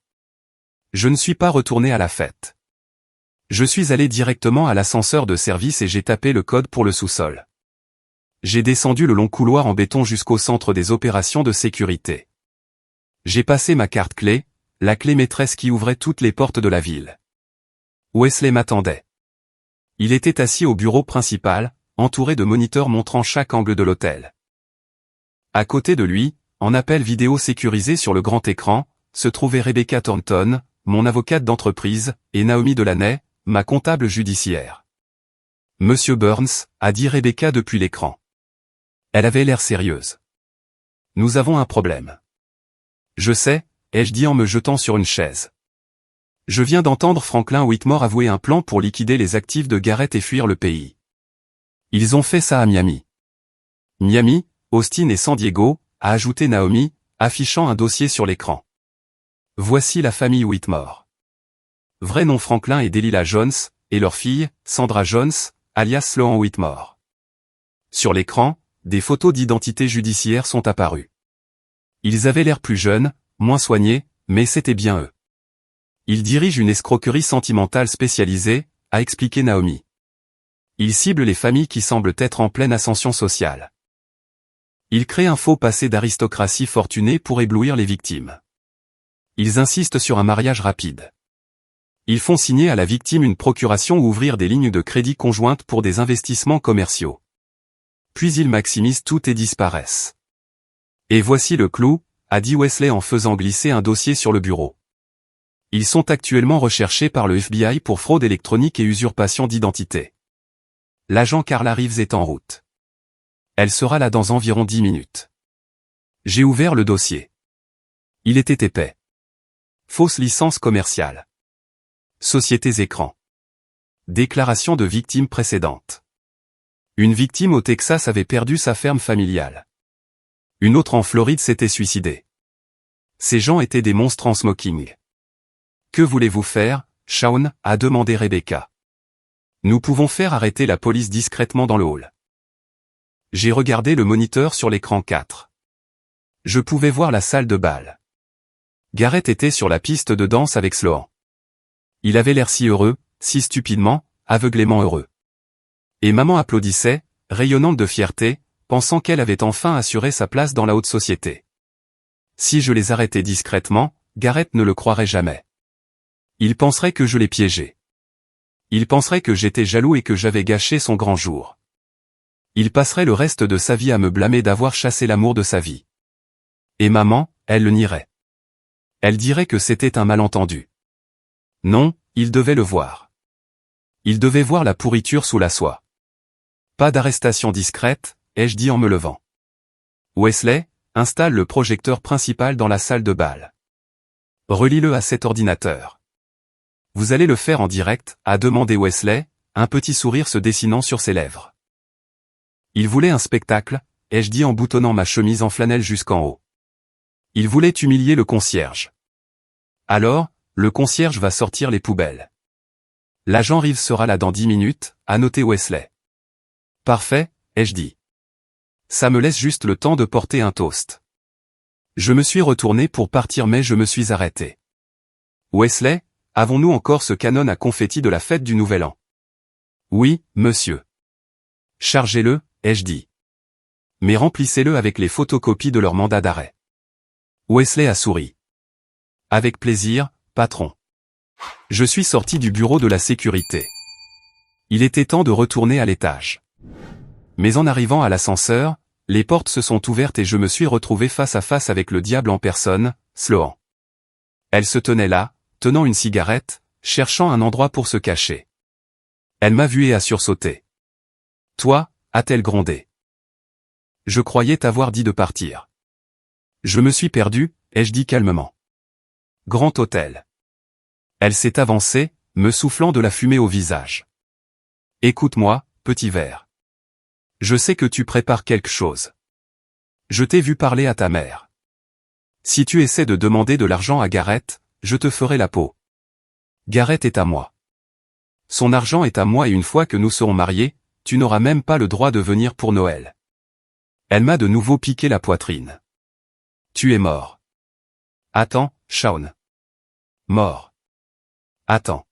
Je ne suis pas retourné à la fête. Je suis allé directement à l'ascenseur de service et j'ai tapé le code pour le sous-sol. J'ai descendu le long couloir en béton jusqu'au centre des opérations de sécurité. J'ai passé ma carte clé, la clé maîtresse qui ouvrait toutes les portes de la ville. Wesley m'attendait. Il était assis au bureau principal, entouré de moniteurs montrant chaque angle de l'hôtel. À côté de lui, en appel vidéo sécurisé sur le grand écran, se trouvaient Rebecca Thornton, mon avocate d'entreprise, et Naomi Delaney, ma comptable judiciaire. Monsieur Burns, a dit Rebecca depuis l'écran. Elle avait l'air sérieuse. Nous avons un problème. Je sais, ai-je dit en me jetant sur une chaise. Je viens d'entendre Franklin Whitmore avouer un plan pour liquider les actifs de Garrett et fuir le pays. Ils ont fait ça à Miami. Miami, Austin et San Diego, a ajouté Naomi, affichant un dossier sur l'écran. Voici la famille Whitmore. Vrai nom Franklin et Delilah Jones, et leur fille, Sandra Jones, alias Sloan Whitmore. Sur l'écran, des photos d'identité judiciaire sont apparues. Ils avaient l'air plus jeunes, moins soignés, mais c'était bien eux. Ils dirigent une escroquerie sentimentale spécialisée, a expliqué Naomi. Ils ciblent les familles qui semblent être en pleine ascension sociale. Ils créent un faux passé d'aristocratie fortunée pour éblouir les victimes. Ils insistent sur un mariage rapide. Ils font signer à la victime une procuration ou ouvrir des lignes de crédit conjointes pour des investissements commerciaux. Puis ils maximisent tout et disparaissent. Et voici le clou, a dit Wesley en faisant glisser un dossier sur le bureau. Ils sont actuellement recherchés par le FBI pour fraude électronique et usurpation d'identité. L'agent Carla Reeves est en route. Elle sera là dans environ 10 minutes. J'ai ouvert le dossier. Il était épais. Fausse licence commerciale. Sociétés écran. Déclaration de victime précédente. Une victime au Texas avait perdu sa ferme familiale. Une autre en Floride s'était suicidée. Ces gens étaient des monstres en smoking. Que voulez-vous faire, Shawn, a demandé Rebecca. Nous pouvons faire arrêter la police discrètement dans le hall. J'ai regardé le moniteur sur l'écran 4. Je pouvais voir la salle de bal. Garrett était sur la piste de danse avec Sloan. Il avait l'air si heureux, si stupidement, aveuglément heureux. Et maman applaudissait, rayonnante de fierté, pensant qu'elle avait enfin assuré sa place dans la haute société. Si je les arrêtais discrètement, Garrett ne le croirait jamais. Il penserait que je l'ai piégé. Il penserait que j'étais jaloux et que j'avais gâché son grand jour. Il passerait le reste de sa vie à me blâmer d'avoir chassé l'amour de sa vie. Et maman, elle le nierait. Elle dirait que c'était un malentendu. Non, il devait le voir. Il devait voir la pourriture sous la soie. Pas d'arrestation discrète, ai-je dit en me levant. Wesley, installe le projecteur principal dans la salle de bal. Relie-le à cet ordinateur. Vous allez le faire en direct, a demandé Wesley, un petit sourire se dessinant sur ses lèvres. Il voulait un spectacle, ai-je dit en boutonnant ma chemise en flanelle jusqu'en haut. Il voulait humilier le concierge. Alors, le concierge va sortir les poubelles. L'agent Reeves sera là dans 10 minutes, a noté Wesley. Parfait, ai-je dit. Ça me laisse juste le temps de porter un toast. Je me suis retourné pour partir mais je me suis arrêté. Wesley, avons-nous encore ce canon à confetti de la fête du Nouvel An? Oui, monsieur. Chargez-le, ai-je dit. Mais remplissez-le avec les photocopies de leur mandat d'arrêt. Wesley a souri. Avec plaisir, patron. Je suis sorti du bureau de la sécurité. Il était temps de retourner à l'étage. Mais en arrivant à l'ascenseur, les portes se sont ouvertes et je me suis retrouvé face à face avec le diable en personne, Sloan. Elle se tenait là, tenant une cigarette, cherchant un endroit pour se cacher. Elle m'a vu et a sursauté. « Toi » a-t-elle grondé. « Je croyais t'avoir dit de partir. »« Je me suis perdu » ai-je dit calmement. « Grand hôtel. » Elle s'est avancée, me soufflant de la fumée au visage. « Écoute-moi, petit verre. Je sais que tu prépares quelque chose. Je t'ai vu parler à ta mère. Si tu essaies de demander de l'argent à Garrett, je te ferai la peau. Garrett est à moi. Son argent est à moi et une fois que nous serons mariés, tu n'auras même pas le droit de venir pour Noël. » Elle m'a de nouveau piqué la poitrine. « Tu es mort. »« Attends, Shaun. »« Mort. »« Attends.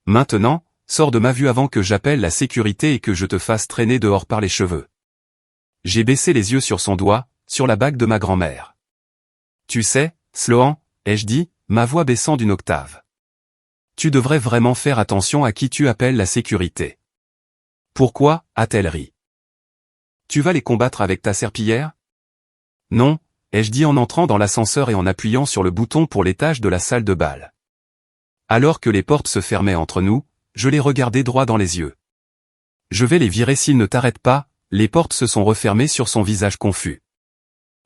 Maintenant, sors de ma vue avant que j'appelle la sécurité et que je te fasse traîner dehors par les cheveux. » J'ai baissé les yeux sur son doigt, sur la bague de ma grand-mère. « Tu sais, Sloan, » ai-je dit, ma voix baissant d'une octave. « Tu devrais vraiment faire attention à qui tu appelles la sécurité. »« Pourquoi » a-t-elle ri. « Tu vas les combattre avec ta serpillière ?»« Non » ai-je dit en entrant dans l'ascenseur et en appuyant sur le bouton pour l'étage de la salle de bal. Alors que les portes se fermaient entre nous, je les regardais droit dans les yeux. « Je vais les virer s'ils ne t'arrêtent pas », les portes se sont refermées sur son visage confus.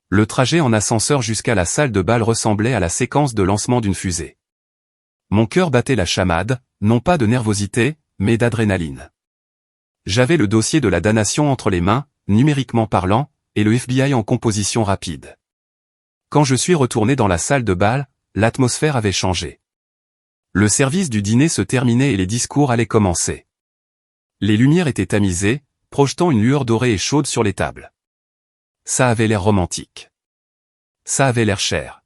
Le trajet en ascenseur jusqu'à la salle de bal ressemblait à la séquence de lancement d'une fusée. Mon cœur battait la chamade, non pas de nervosité, mais d'adrénaline. J'avais le dossier de la damnation entre les mains, numériquement parlant, et le FBI en composition rapide. Quand je suis retourné dans la salle de bal, l'atmosphère avait changé. Le service du dîner se terminait et les discours allaient commencer. Les lumières étaient tamisées, projetant une lueur dorée et chaude sur les tables. Ça avait l'air romantique. Ça avait l'air cher.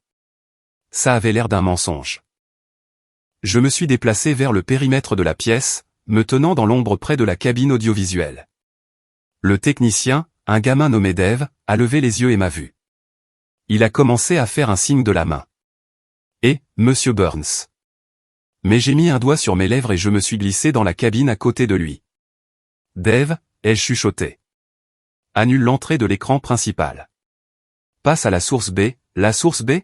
Ça avait l'air d'un mensonge. Je me suis déplacé vers le périmètre de la pièce, me tenant dans l'ombre près de la cabine audiovisuelle. Le technicien, un gamin nommé Dave, a levé les yeux et m'a vu. Il a commencé à faire un signe de la main. Et, Monsieur Burns. Mais j'ai mis un doigt sur mes lèvres et je me suis glissé dans la cabine à côté de lui. Dave, ai-je chuchoté. Annule l'entrée de l'écran principal. Passe à la source B, la source B ?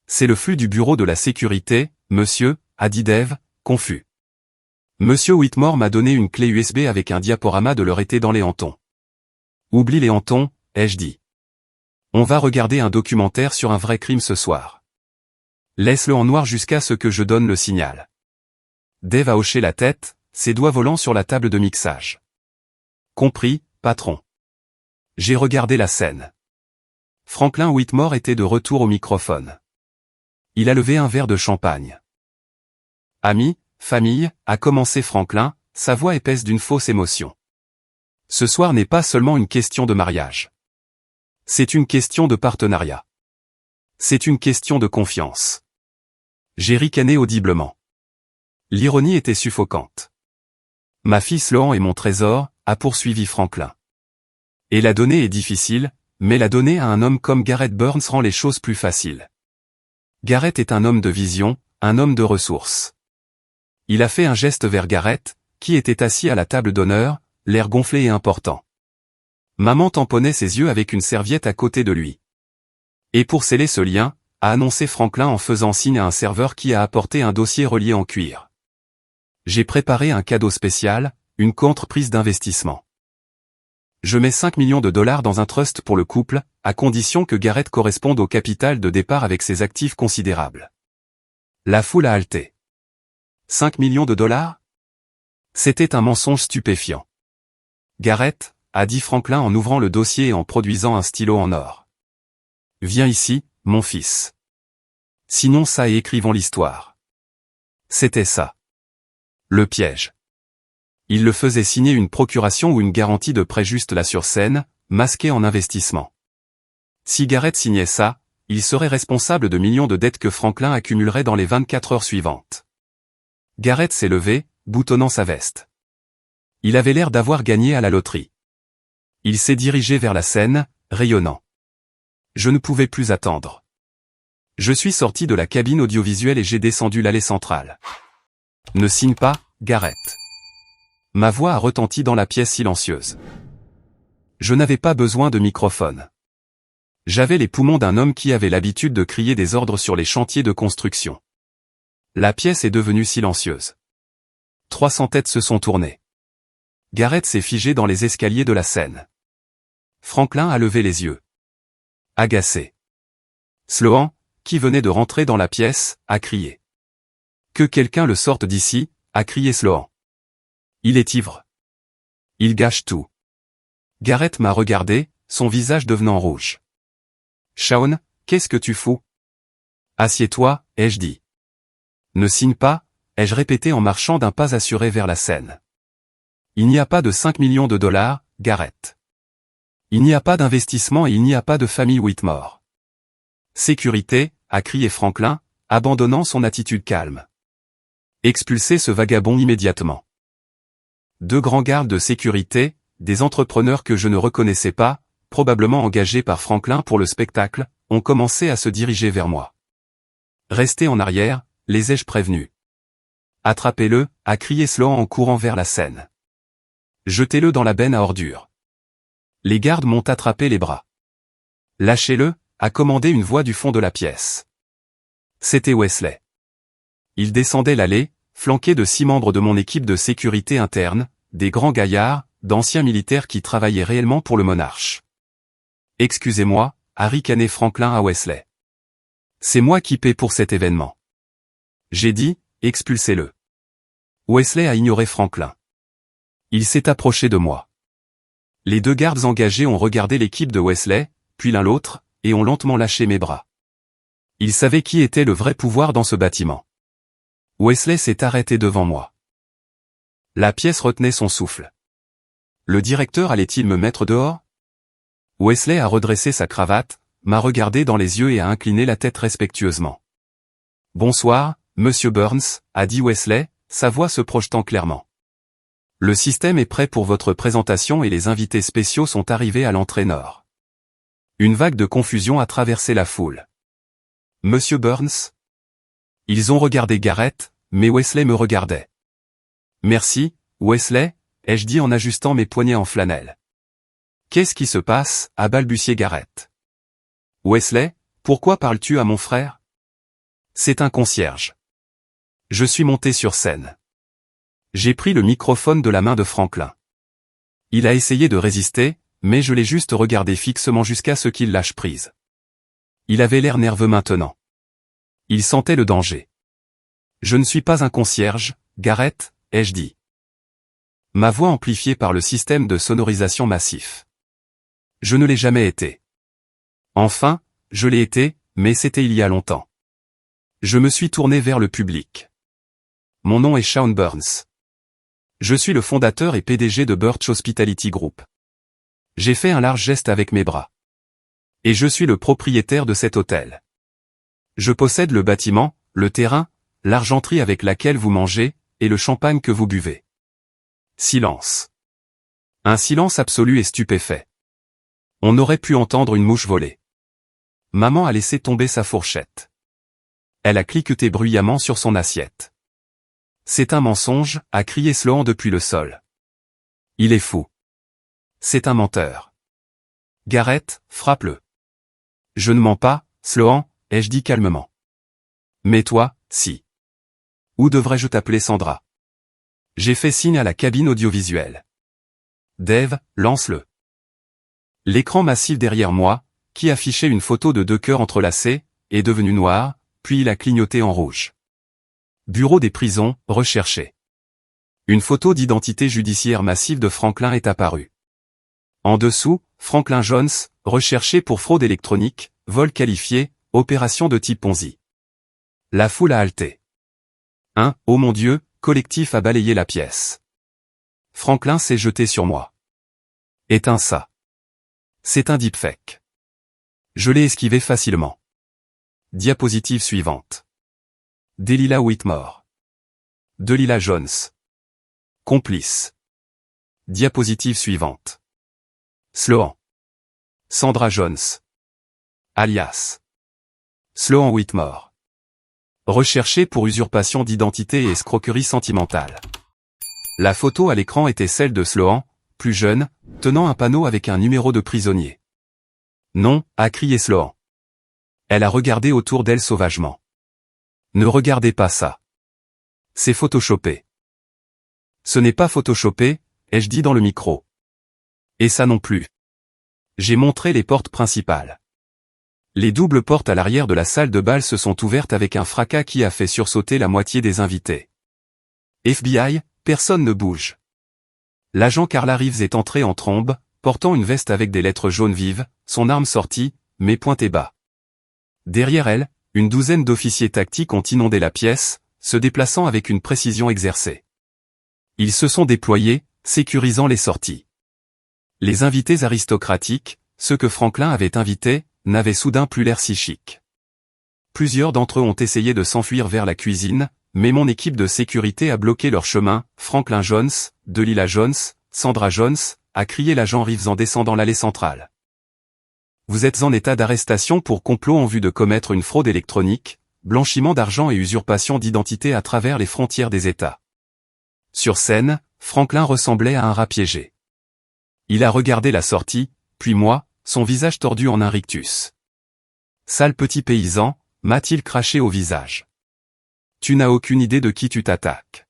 C'est le flux du bureau de la sécurité, monsieur, a dit Dave, confus. Monsieur Whitmore m'a donné une clé USB avec un diaporama de leur été dans les hantons. Oublie les hantons, ai-je dit. On va regarder un documentaire sur un vrai crime ce soir. Laisse-le en noir jusqu'à ce que je donne le signal. Dave a hoché la tête, ses doigts volant sur la table de mixage. Compris, patron. J'ai regardé la scène. Franklin Whitmore était de retour au microphone. Il a levé un verre de champagne. Amis, famille, a commencé Franklin, sa voix épaisse d'une fausse émotion. Ce soir n'est pas seulement une question de mariage. C'est une question de partenariat. C'est une question de confiance. J'ai ricané audiblement. L'ironie était suffocante. Ma fille Sloan est mon trésor, a poursuivi Franklin. Et la donner est difficile, mais la donner à un homme comme Garrett Burns rend les choses plus faciles. Garrett est un homme de vision, un homme de ressources. Il a fait un geste vers Garrett, qui était assis à la table d'honneur, l'air gonflé et important. Maman tamponnait ses yeux avec une serviette à côté de lui. Et pour sceller ce lien, a annoncé Franklin en faisant signe à un serveur qui a apporté un dossier relié en cuir. J'ai préparé un cadeau spécial, une contre-prise d'investissement. Je mets 5 millions de dollars dans un trust pour le couple, à condition que Garrett corresponde au capital de départ avec ses actifs considérables. La foule a halté. 5 millions de dollars ? C'était un mensonge stupéfiant. Garrett, a dit Franklin en ouvrant le dossier et en produisant un stylo en or. Viens ici, mon fils. Sinon ça et écrivons l'histoire. C'était ça. Le piège. Il le faisait signer une procuration ou une garantie de prêt juste là sur scène, masquée en investissement. Si Garrett signait ça, il serait responsable de millions de dettes que Franklin accumulerait dans les 24 heures suivantes. Garrett s'est levé, boutonnant sa veste. Il avait l'air d'avoir gagné à la loterie. Il s'est dirigé vers la scène, rayonnant. Je ne pouvais plus attendre. Je suis sorti de la cabine audiovisuelle et j'ai descendu l'allée centrale. Ne signe pas, Gareth. Ma voix a retenti dans la pièce silencieuse. Je n'avais pas besoin de microphone. J'avais les poumons d'un homme qui avait l'habitude de crier des ordres sur les chantiers de construction. La pièce est devenue silencieuse. 300 têtes se sont tournées. Gareth s'est figé dans les escaliers de la scène. Franklin a levé les yeux. Agacé. Sloan, qui venait de rentrer dans la pièce, a crié. Que quelqu'un le sorte d'ici, a crié Sloan. Il est ivre. Il gâche tout. Gareth m'a regardé, son visage devenant rouge. Shaun, qu'est-ce que tu fous? Assieds-toi, ai-je dit. Ne signe pas, ai-je répété en marchant d'un pas assuré vers la scène. Il n'y a pas de 5 millions de dollars, Gareth. Il n'y a pas d'investissement et il n'y a pas de famille Whitmore. Sécurité, a crié Franklin, abandonnant son attitude calme. Expulsez ce vagabond immédiatement. 2 grands gardes de sécurité, des entrepreneurs que je ne reconnaissais pas, probablement engagés par Franklin pour le spectacle, ont commencé à se diriger vers moi. Restez en arrière, les ai-je prévenus. Attrapez-le, a crié Sloan en courant vers la scène. Jetez-le dans la benne à ordures. Les gardes m'ont attrapé les bras. Lâchez-le, a commandé une voix du fond de la pièce. C'était Wesley. Il descendait l'allée, flanqué de 6 membres de mon équipe de sécurité interne, des grands gaillards, d'anciens militaires qui travaillaient réellement pour le monarche. Excusez-moi, a ricané Franklin à Wesley. C'est moi qui paie pour cet événement. J'ai dit, expulsez-le. Wesley a ignoré Franklin. Il s'est approché de moi. Les 2 gardes engagés ont regardé l'équipe de Wesley, puis l'un l'autre, et ont lentement lâché mes bras. Ils savaient qui était le vrai pouvoir dans ce bâtiment. Wesley s'est arrêté devant moi. La pièce retenait son souffle. Le directeur allait-il me mettre dehors? Wesley a redressé sa cravate, m'a regardé dans les yeux et a incliné la tête respectueusement. Bonsoir, Monsieur Burns, a dit Wesley, sa voix se projetant clairement. Le système est prêt pour votre présentation et les invités spéciaux sont arrivés à l'entrée nord. Une vague de confusion a traversé la foule. Monsieur Burns? Ils ont regardé Gareth, mais Wesley me regardait. Merci, Wesley, ai-je dit en ajustant mes poignets en flanelle. Qu'est-ce qui se passe, a balbutié Gareth. Wesley, pourquoi parles-tu à mon frère? C'est un concierge. Je suis monté sur scène. J'ai pris le microphone de la main de Franklin. Il a essayé de résister, mais je l'ai juste regardé fixement jusqu'à ce qu'il lâche prise. Il avait l'air nerveux maintenant. Il sentait le danger. Je ne suis pas un concierge, Gareth, ai-je dit. Ma voix amplifiée par le système de sonorisation massif. Je ne l'ai jamais été. Enfin, je l'ai été, mais c'était il y a longtemps. Je me suis tourné vers le public. Mon nom est Shaun Burns. Je suis le fondateur et PDG de Birch Hospitality Group. J'ai fait un large geste avec mes bras. Et je suis le propriétaire de cet hôtel. Je possède le bâtiment, le terrain, l'argenterie avec laquelle vous mangez, et le champagne que vous buvez. Silence. Un silence absolu et stupéfait. On aurait pu entendre une mouche voler. Maman a laissé tomber sa fourchette. Elle a cliqueté bruyamment sur son assiette. C'est un mensonge, a crié Sloan depuis le sol. Il est fou. C'est un menteur. Gareth, frappe-le. Je ne mens pas, Sloan, ai-je dit calmement. Mais toi, si. Où devrais-je t'appeler Sandra? J'ai fait signe à la cabine audiovisuelle. Dave, lance-le. L'écran massif derrière moi, qui affichait une photo de 2 cœurs entrelacés, est devenu noir, puis il a clignoté en rouge. Bureau des prisons, recherché. Une photo d'identité judiciaire massive de Franklin est apparue. En dessous, Franklin Jones, recherché pour fraude électronique, vol qualifié, opération de type Ponzi. La foule a halté. Oh mon Dieu, collectif a balayé la pièce. Franklin s'est jeté sur moi. Éteins ça. C'est un deepfake. Je l'ai esquivé facilement. Diapositive suivante. Delilah Whitmore. Delilah Jones. Complice. Diapositive suivante. Sloan. Sandra Jones. Alias Sloan Whitmore. Recherché pour usurpation d'identité et escroquerie sentimentale. La photo à l'écran était celle de Sloan, plus jeune, tenant un panneau avec un numéro de prisonnier. Non, a crié Sloan. Elle a regardé autour d'elle sauvagement. Ne regardez pas ça. C'est photoshopé. Ce n'est pas photoshopé, ai-je dit dans le micro. Et ça non plus. J'ai montré les portes principales. Les doubles portes à l'arrière de la salle de bal se sont ouvertes avec un fracas qui a fait sursauter la moitié des invités. FBI, personne ne bouge. L'agent Carla Reeves est entrée en trombe, portant une veste avec des lettres jaunes vives, son arme sortie, mais pointée bas. Derrière elle, une douzaine d'officiers tactiques ont inondé la pièce, se déplaçant avec une précision exercée. Ils se sont déployés, sécurisant les sorties. Les invités aristocratiques, ceux que Franklin avait invités, n'avaient soudain plus l'air si chic. Plusieurs d'entre eux ont essayé de s'enfuir vers la cuisine, mais mon équipe de sécurité a bloqué leur chemin. Franklin Jones, Delilah Jones, Sandra Jones, a crié l'agent Reeves en descendant l'allée centrale. Vous êtes en état d'arrestation pour complot en vue de commettre une fraude électronique, blanchiment d'argent et usurpation d'identité à travers les frontières des États. Sur scène, Franklin ressemblait à un rat piégé. Il a regardé la sortie, puis moi, son visage tordu en un rictus. Sale petit paysan, m'a-t-il craché au visage. Tu n'as aucune idée de qui tu t'attaques.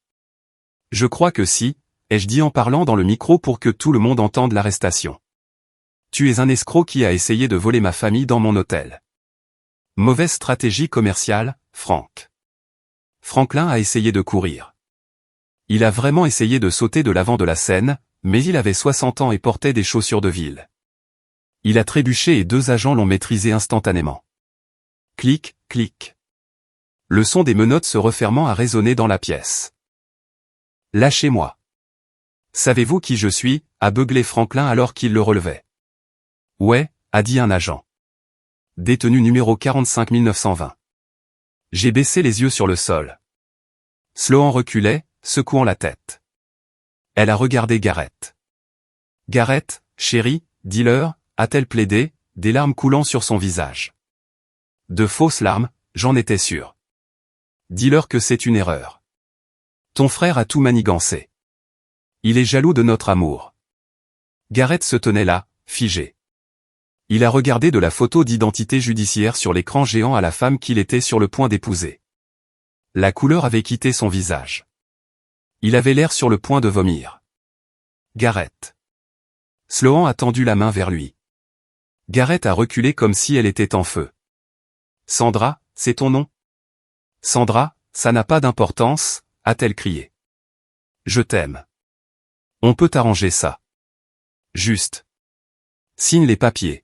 Je crois que si, ai-je dit en parlant dans le micro pour que tout le monde entende l'arrestation. Tu es un escroc qui a essayé de voler ma famille dans mon hôtel. Mauvaise stratégie commerciale, Frank. Franklin a essayé de courir. Il a vraiment essayé de sauter de l'avant de la scène, mais il avait 60 ans et portait des chaussures de ville. Il a trébuché et 2 agents l'ont maîtrisé instantanément. Clic, clic. Le son des menottes se refermant a résonné dans la pièce. Lâchez-moi. Savez-vous qui je suis, a beuglé Franklin alors qu'il le relevait. Ouais, a dit un agent. Détenu numéro 45920. J'ai baissé les yeux sur le sol. Sloan reculait, secouant la tête. Elle a regardé Garrett. Garrett, chérie, dis-leur, a-t-elle plaidé, des larmes coulant sur son visage. De fausses larmes, j'en étais sûr. Dis-leur que c'est une erreur. Ton frère a tout manigancé. Il est jaloux de notre amour. Garrett se tenait là, figé. Il a regardé de la photo d'identité judiciaire sur l'écran géant à la femme qu'il était sur le point d'épouser. La couleur avait quitté son visage. Il avait l'air sur le point de vomir. Garrett. Sloan a tendu la main vers lui. Garrett a reculé comme si elle était en feu. Sandra, c'est ton nom? Sandra, ça n'a pas d'importance, a-t-elle crié. Je t'aime. On peut arranger ça. Juste. Signe les papiers.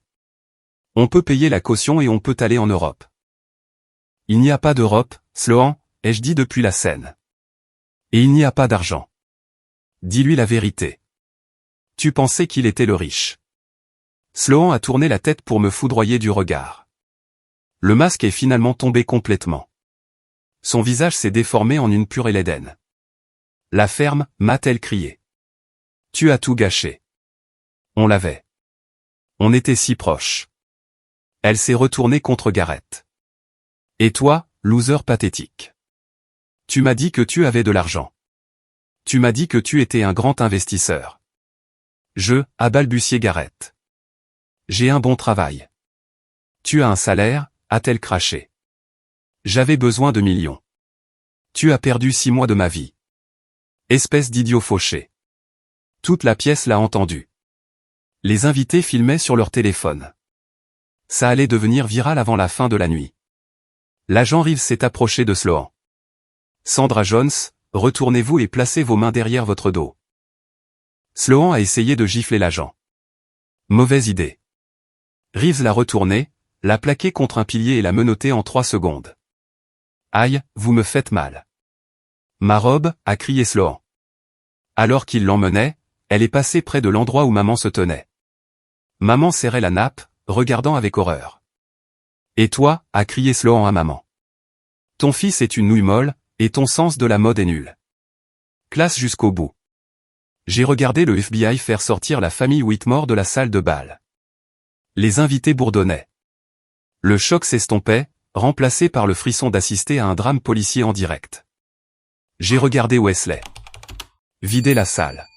On peut payer la caution et on peut aller en Europe. Il n'y a pas d'Europe, Sloan, ai-je dit depuis la scène. Et il n'y a pas d'argent. Dis-lui la vérité. Tu pensais qu'il était le riche. Sloan a tourné la tête pour me foudroyer du regard. Le masque est finalement tombé complètement. Son visage s'est déformé en une purée laidène. La ferme, m'a-t-elle crié. Tu as tout gâché. On l'avait. On était si proches. Elle s'est retournée contre Garrett. Et toi, loser pathétique. Tu m'as dit que tu avais de l'argent. Tu m'as dit que tu étais un grand investisseur. A balbutié Garrett. J'ai un bon travail. Tu as un salaire, a-t-elle craché. J'avais besoin de millions. Tu as perdu 6 mois de ma vie. Espèce d'idiot fauché. Toute la pièce l'a entendu. Les invités filmaient sur leur téléphone. Ça allait devenir viral avant la fin de la nuit. L'agent Reeves s'est approché de Sloan. Sandra Jones, retournez-vous et placez vos mains derrière votre dos. Sloan a essayé de gifler l'agent. Mauvaise idée. Reeves l'a retourné, l'a plaqué contre un pilier et l'a menotté en 3 secondes. Aïe, vous me faites mal. Ma robe, a crié Sloan. Alors qu'il l'emmenait, elle est passée près de l'endroit où maman se tenait. Maman serrait la nappe, regardant avec horreur. Et toi, a crié Sloan à maman. Ton fils est une nouille molle, et ton sens de la mode est nul. Classe jusqu'au bout. J'ai regardé le FBI faire sortir la famille Whitmore de la salle de bal. Les invités bourdonnaient. Le choc s'estompait, remplacé par le frisson d'assister à un drame policier en direct. J'ai regardé Wesley. Vider la salle.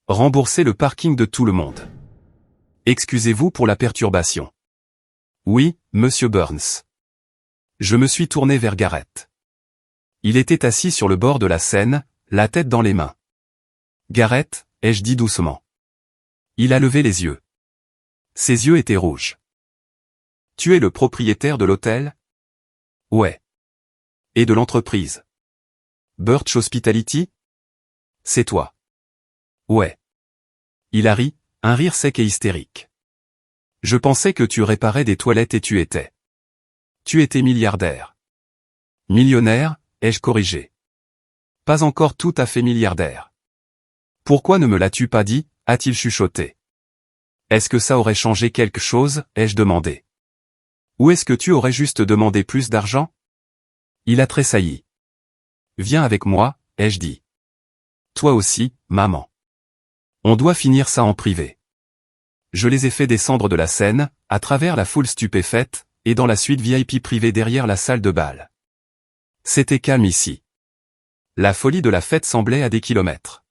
Rembourser le parking de tout le monde. Excusez-vous pour la perturbation. Oui, monsieur Burns. Je me suis tourné vers Garrett. Il était assis sur le bord de la scène, la tête dans les mains. Garrett, ai-je dit doucement. Il a levé les yeux. Ses yeux étaient rouges. Tu es le propriétaire de l'hôtel? Ouais. Et de l'entreprise? Birch Hospitality? C'est toi. Ouais. Il a ri, un rire sec et hystérique. Je pensais que tu réparais des toilettes et tu étais. Tu étais milliardaire. Millionnaire, ai-je corrigé. Pas encore tout à fait milliardaire. Pourquoi ne me l'as-tu pas dit, a-t-il chuchoté. Est-ce que ça aurait changé quelque chose, ai-je demandé. Ou est-ce que tu aurais juste demandé plus d'argent? Il a tressailli. Viens avec moi, ai-je dit. Toi aussi, maman. On doit finir ça en privé. Je les ai fait descendre de la scène, à travers la foule stupéfaite, et dans la suite VIP privée derrière la salle de bal. C'était calme ici. La folie de la fête semblait à des kilomètres.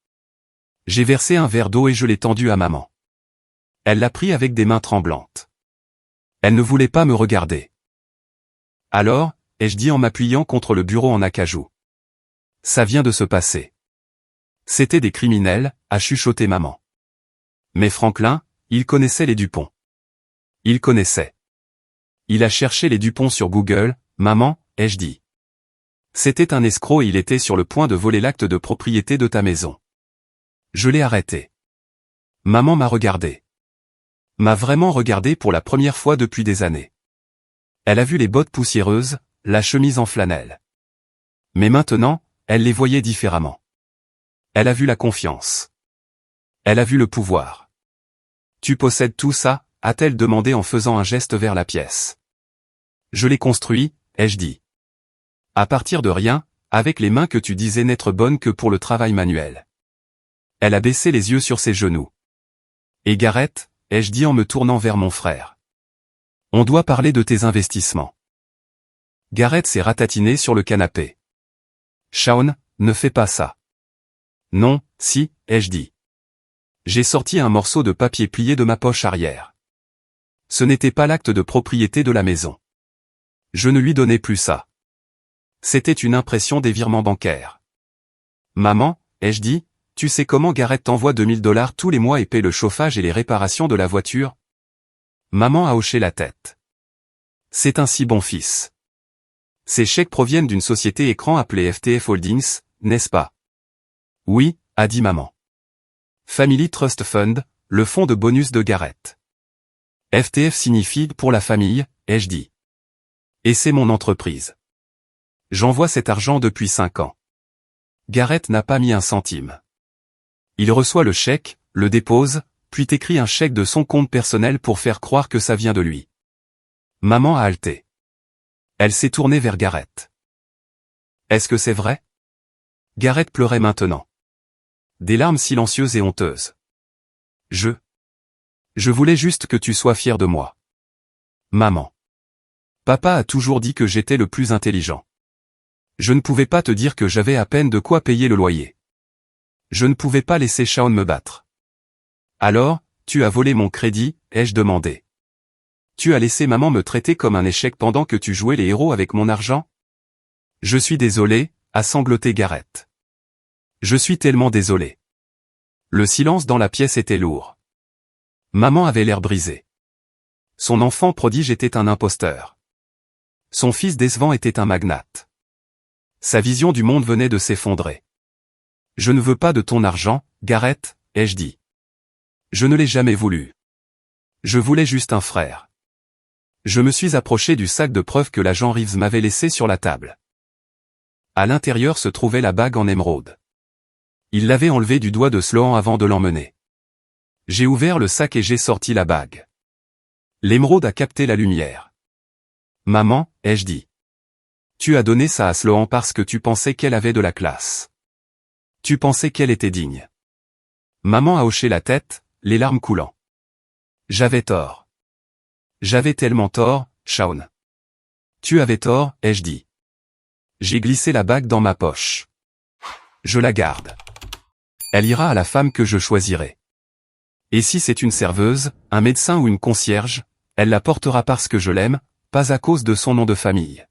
J'ai versé un verre d'eau et je l'ai tendu à maman. Elle l'a pris avec des mains tremblantes. Elle ne voulait pas me regarder. Alors, ai-je dit en m'appuyant contre le bureau en acajou. Ça vient de se passer. C'étaient des criminels, a chuchoté maman. Mais Franklin, il connaissait les Dupont. Il connaissait. Il a cherché les Dupont sur Google, maman, ai-je dit. C'était un escroc et il était sur le point de voler l'acte de propriété de ta maison. Je l'ai arrêté. Maman m'a regardé. M'a vraiment regardé pour la première fois depuis des années. Elle a vu les bottes poussiéreuses, la chemise en flanelle. Mais maintenant, elle les voyait différemment. Elle a vu la confiance. Elle a vu le pouvoir. Tu possèdes tout ça, a-t-elle demandé en faisant un geste vers la pièce. Je l'ai construit, ai-je dit. À partir de rien, avec les mains que tu disais n'être bonnes que pour le travail manuel. Elle a baissé les yeux sur ses genoux. Et Garrett, ai-je dit en me tournant vers mon frère. On doit parler de tes investissements. Garrett s'est ratatiné sur le canapé. Shaun, ne fais pas ça. Non, si, ai-je dit. J'ai sorti un morceau de papier plié de ma poche arrière. Ce n'était pas l'acte de propriété de la maison. Je ne lui donnais plus ça. C'était une impression des virements bancaires. Maman, ai-je dit, tu sais comment Garrett t'envoie $2000 tous les mois et paie le chauffage et les réparations de la voiture? Maman a hoché la tête. C'est un si bon fils. Ces chèques proviennent d'une société écran appelée FTF Holdings, n'est-ce pas? Oui, a dit maman. Family Trust Fund, le fonds de bonus de Garrett. FTF signifie pour la famille, ai-je dit. Et c'est mon entreprise. J'envoie cet argent depuis 5 ans. Garrett n'a pas mis un centime. Il reçoit le chèque, le dépose, puis écrit un chèque de son compte personnel pour faire croire que ça vient de lui. Maman a halté. Elle s'est tournée vers Garrett. Est-ce que c'est vrai? Garrett pleurait maintenant. Des larmes silencieuses et honteuses. Je voulais juste que tu sois fière de moi. Maman. Papa a toujours dit que j'étais le plus intelligent. Je ne pouvais pas te dire que j'avais à peine de quoi payer le loyer. Je ne pouvais pas laisser Shaun me battre. Alors, tu as volé mon crédit, ai-je demandé. Tu as laissé maman me traiter comme un échec pendant que tu jouais les héros avec mon argent? Je suis désolé, a sangloté Garrett. Je suis tellement désolé. Le silence dans la pièce était lourd. Maman avait l'air brisé. Son enfant prodige était un imposteur. Son fils décevant était un magnate. Sa vision du monde venait de s'effondrer. Je ne veux pas de ton argent, Garrett, ai-je dit. Je ne l'ai jamais voulu. Je voulais juste un frère. Je me suis approché du sac de preuves que l'agent Reeves m'avait laissé sur la table. À l'intérieur se trouvait la bague en émeraude. Il l'avait enlevée du doigt de Sloan avant de l'emmener. J'ai ouvert le sac et j'ai sorti la bague. L'émeraude a capté la lumière. Maman, ai-je dit. Tu as donné ça à Sloan parce que tu pensais qu'elle avait de la classe. Tu pensais qu'elle était digne. Maman a hoché la tête, les larmes coulant. J'avais tort. J'avais tellement tort, Shaun. Tu avais tort, ai-je dit. J'ai glissé la bague dans ma poche. Je la garde. Elle ira à la femme que je choisirai. Et si c'est une serveuse, un médecin ou une concierge, elle la portera parce que je l'aime, pas à cause de son nom de famille.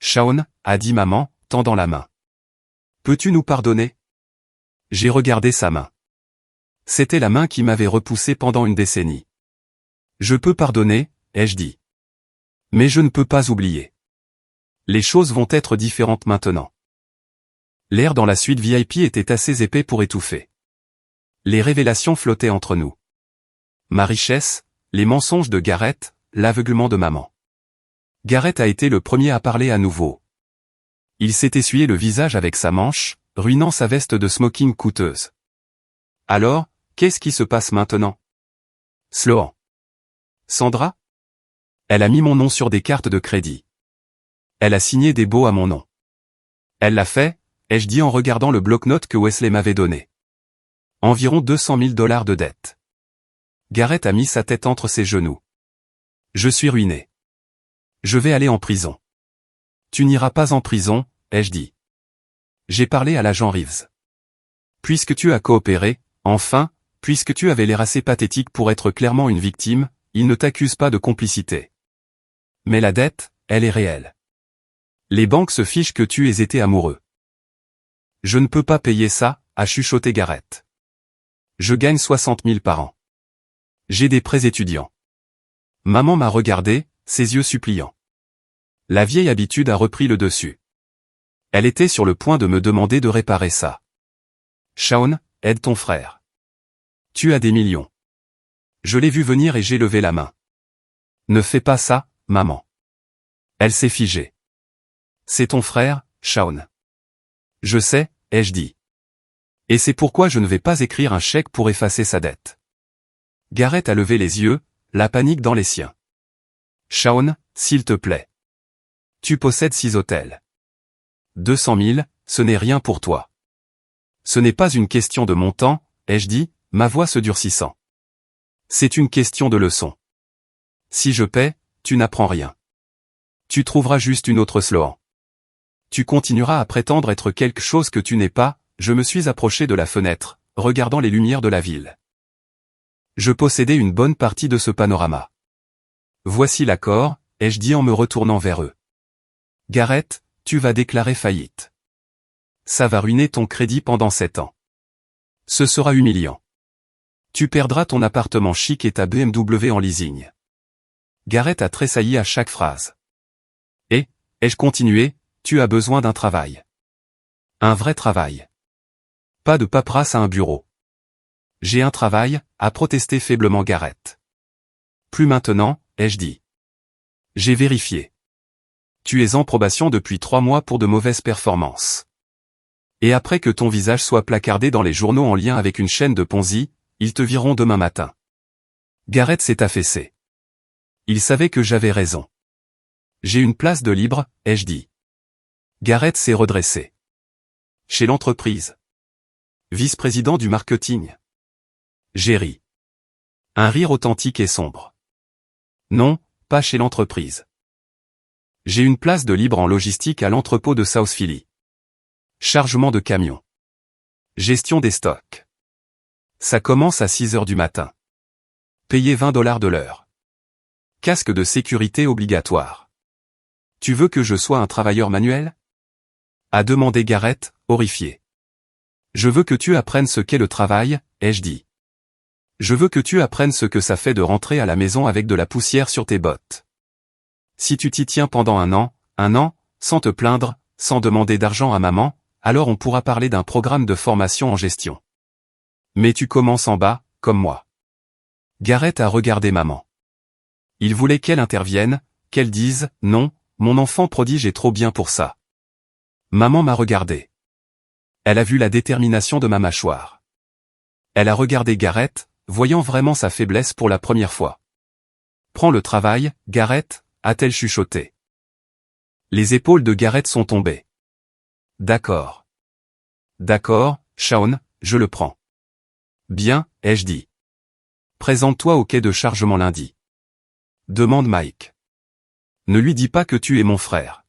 Shaun, a dit maman, tendant la main. Peux-tu nous pardonner? J'ai regardé sa main. C'était la main qui m'avait repoussé pendant une décennie. Je peux pardonner, ai-je dit. Mais je ne peux pas oublier. Les choses vont être différentes maintenant. L'air dans la suite VIP était assez épais pour étouffer. Les révélations flottaient entre nous. Ma richesse, les mensonges de Gareth, l'aveuglement de maman. Gareth a été le premier à parler à nouveau. Il s'est essuyé le visage avec sa manche, ruinant sa veste de smoking coûteuse. Alors, qu'est-ce qui se passe maintenant? Sloan. Sandra? Elle a mis mon nom sur des cartes de crédit. Elle a signé des baux à mon nom. Elle l'a fait, ai-je dit en regardant le bloc-notes que Wesley m'avait donné. Environ 200 000 $ de dette. Gareth a mis sa tête entre ses genoux. Je suis ruiné. Je vais aller en prison. Tu n'iras pas en prison, ai-je dit. J'ai parlé à l'agent Reeves. Puisque tu as coopéré, enfin, puisque tu avais l'air assez pathétique pour être clairement une victime, il ne t'accuse pas de complicité. Mais la dette, elle est réelle. Les banques se fichent que tu aies été amoureux. Je ne peux pas payer ça, a chuchoté Gareth. Je gagne 60 000 par an. J'ai des prêts étudiants. Maman m'a regardé, ses yeux suppliants. La vieille habitude a repris le dessus. Elle était sur le point de me demander de réparer ça. Shaun, aide ton frère. Tu as des millions. Je l'ai vu venir et j'ai levé la main. Ne fais pas ça, maman. Elle s'est figée. C'est ton frère, Shaun. Je sais, ai-je dit. Et c'est pourquoi je ne vais pas écrire un chèque pour effacer sa dette. Gareth a levé les yeux, la panique dans les siens. Shaun, s'il te plaît. Tu possèdes 6 hôtels. 200 000, ce n'est rien pour toi. Ce n'est pas une question de montant, ai-je dit, ma voix se durcissant. C'est une question de leçon. Si je paie, tu n'apprends rien. Tu trouveras juste une autre Sloan. Tu continueras à prétendre être quelque chose que tu n'es pas. Je me suis approché de la fenêtre, regardant les lumières de la ville. Je possédais une bonne partie de ce panorama. Voici l'accord, ai-je dit en me retournant vers eux. Gareth, tu vas déclarer faillite. Ça va ruiner ton crédit pendant 7 ans. Ce sera humiliant. Tu perdras ton appartement chic et ta BMW en leasing. Gareth a tressailli à chaque phrase. Et, ai-je continué, tu as besoin d'un travail. Un vrai travail. Pas de paperasse à un bureau. J'ai un travail, a protesté faiblement Gareth. Plus maintenant, ai-je dit. J'ai vérifié. Tu es en probation depuis 3 mois pour de mauvaises performances. Et après que ton visage soit placardé dans les journaux en lien avec une chaîne de Ponzi, ils te vireront demain matin. Gareth s'est affaissé. Il savait que j'avais raison. J'ai une place de libre, ai-je dit. Gareth s'est redressé. Chez l'entreprise. Vice-président du marketing. J'ai ri. Un rire authentique et sombre. Non, pas chez l'entreprise. J'ai une place de libre en logistique à l'entrepôt de South Philly. Chargement de camions. Gestion des stocks. Ça commence à 6 heures du matin. Payer 20 $ de l'heure. Casque de sécurité obligatoire. Tu veux que je sois un travailleur manuel? A demandé Gareth, horrifié. Je veux que tu apprennes ce qu'est le travail, ai-je dit. Je veux que tu apprennes ce que ça fait de rentrer à la maison avec de la poussière sur tes bottes. Si tu t'y tiens pendant un an, sans te plaindre, sans demander d'argent à maman, alors on pourra parler d'un programme de formation en gestion. Mais tu commences en bas, comme moi. Gareth a regardé maman. Il voulait qu'elle intervienne, qu'elle dise « Non, mon enfant prodige est trop bien pour ça ». Maman m'a regardé. Elle a vu la détermination de ma mâchoire. Elle a regardé Gareth, voyant vraiment sa faiblesse pour la première fois. Prends le travail, Gareth, a-t-elle chuchoté. Les épaules de Gareth sont tombées. D'accord. D'accord, Shaun, je le prends. Bien, ai-je dit. Présente-toi au quai de chargement lundi. Demande Mike. Ne lui dis pas que tu es mon frère.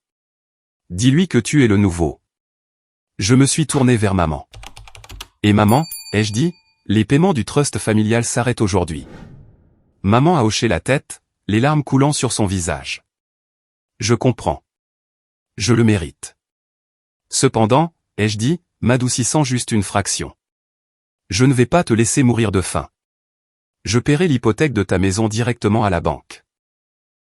Dis-lui que tu es le nouveau. Je me suis tourné vers maman. Et maman, ai-je dit, les paiements du trust familial s'arrêtent aujourd'hui. Maman a hoché la tête, les larmes coulant sur son visage. Je comprends. Je le mérite. Cependant, ai-je dit, m'adoucissant juste une fraction. Je ne vais pas te laisser mourir de faim. Je paierai l'hypothèque de ta maison directement à la banque.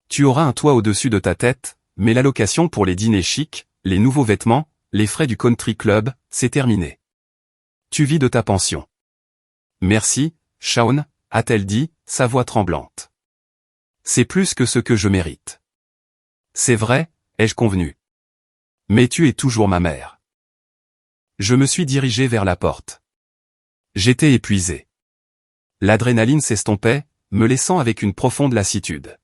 Tu auras un toit au-dessus de ta tête, mais l'allocation pour les dîners chics, les nouveaux vêtements, les frais du country club, c'est terminé. Tu vis de ta pension. Merci, Shaun, a-t-elle dit, sa voix tremblante. C'est plus que ce que je mérite. C'est vrai, ai-je convenu. Mais tu es toujours ma mère. Je me suis dirigé vers la porte. J'étais épuisé. L'adrénaline s'estompait, me laissant avec une profonde lassitude.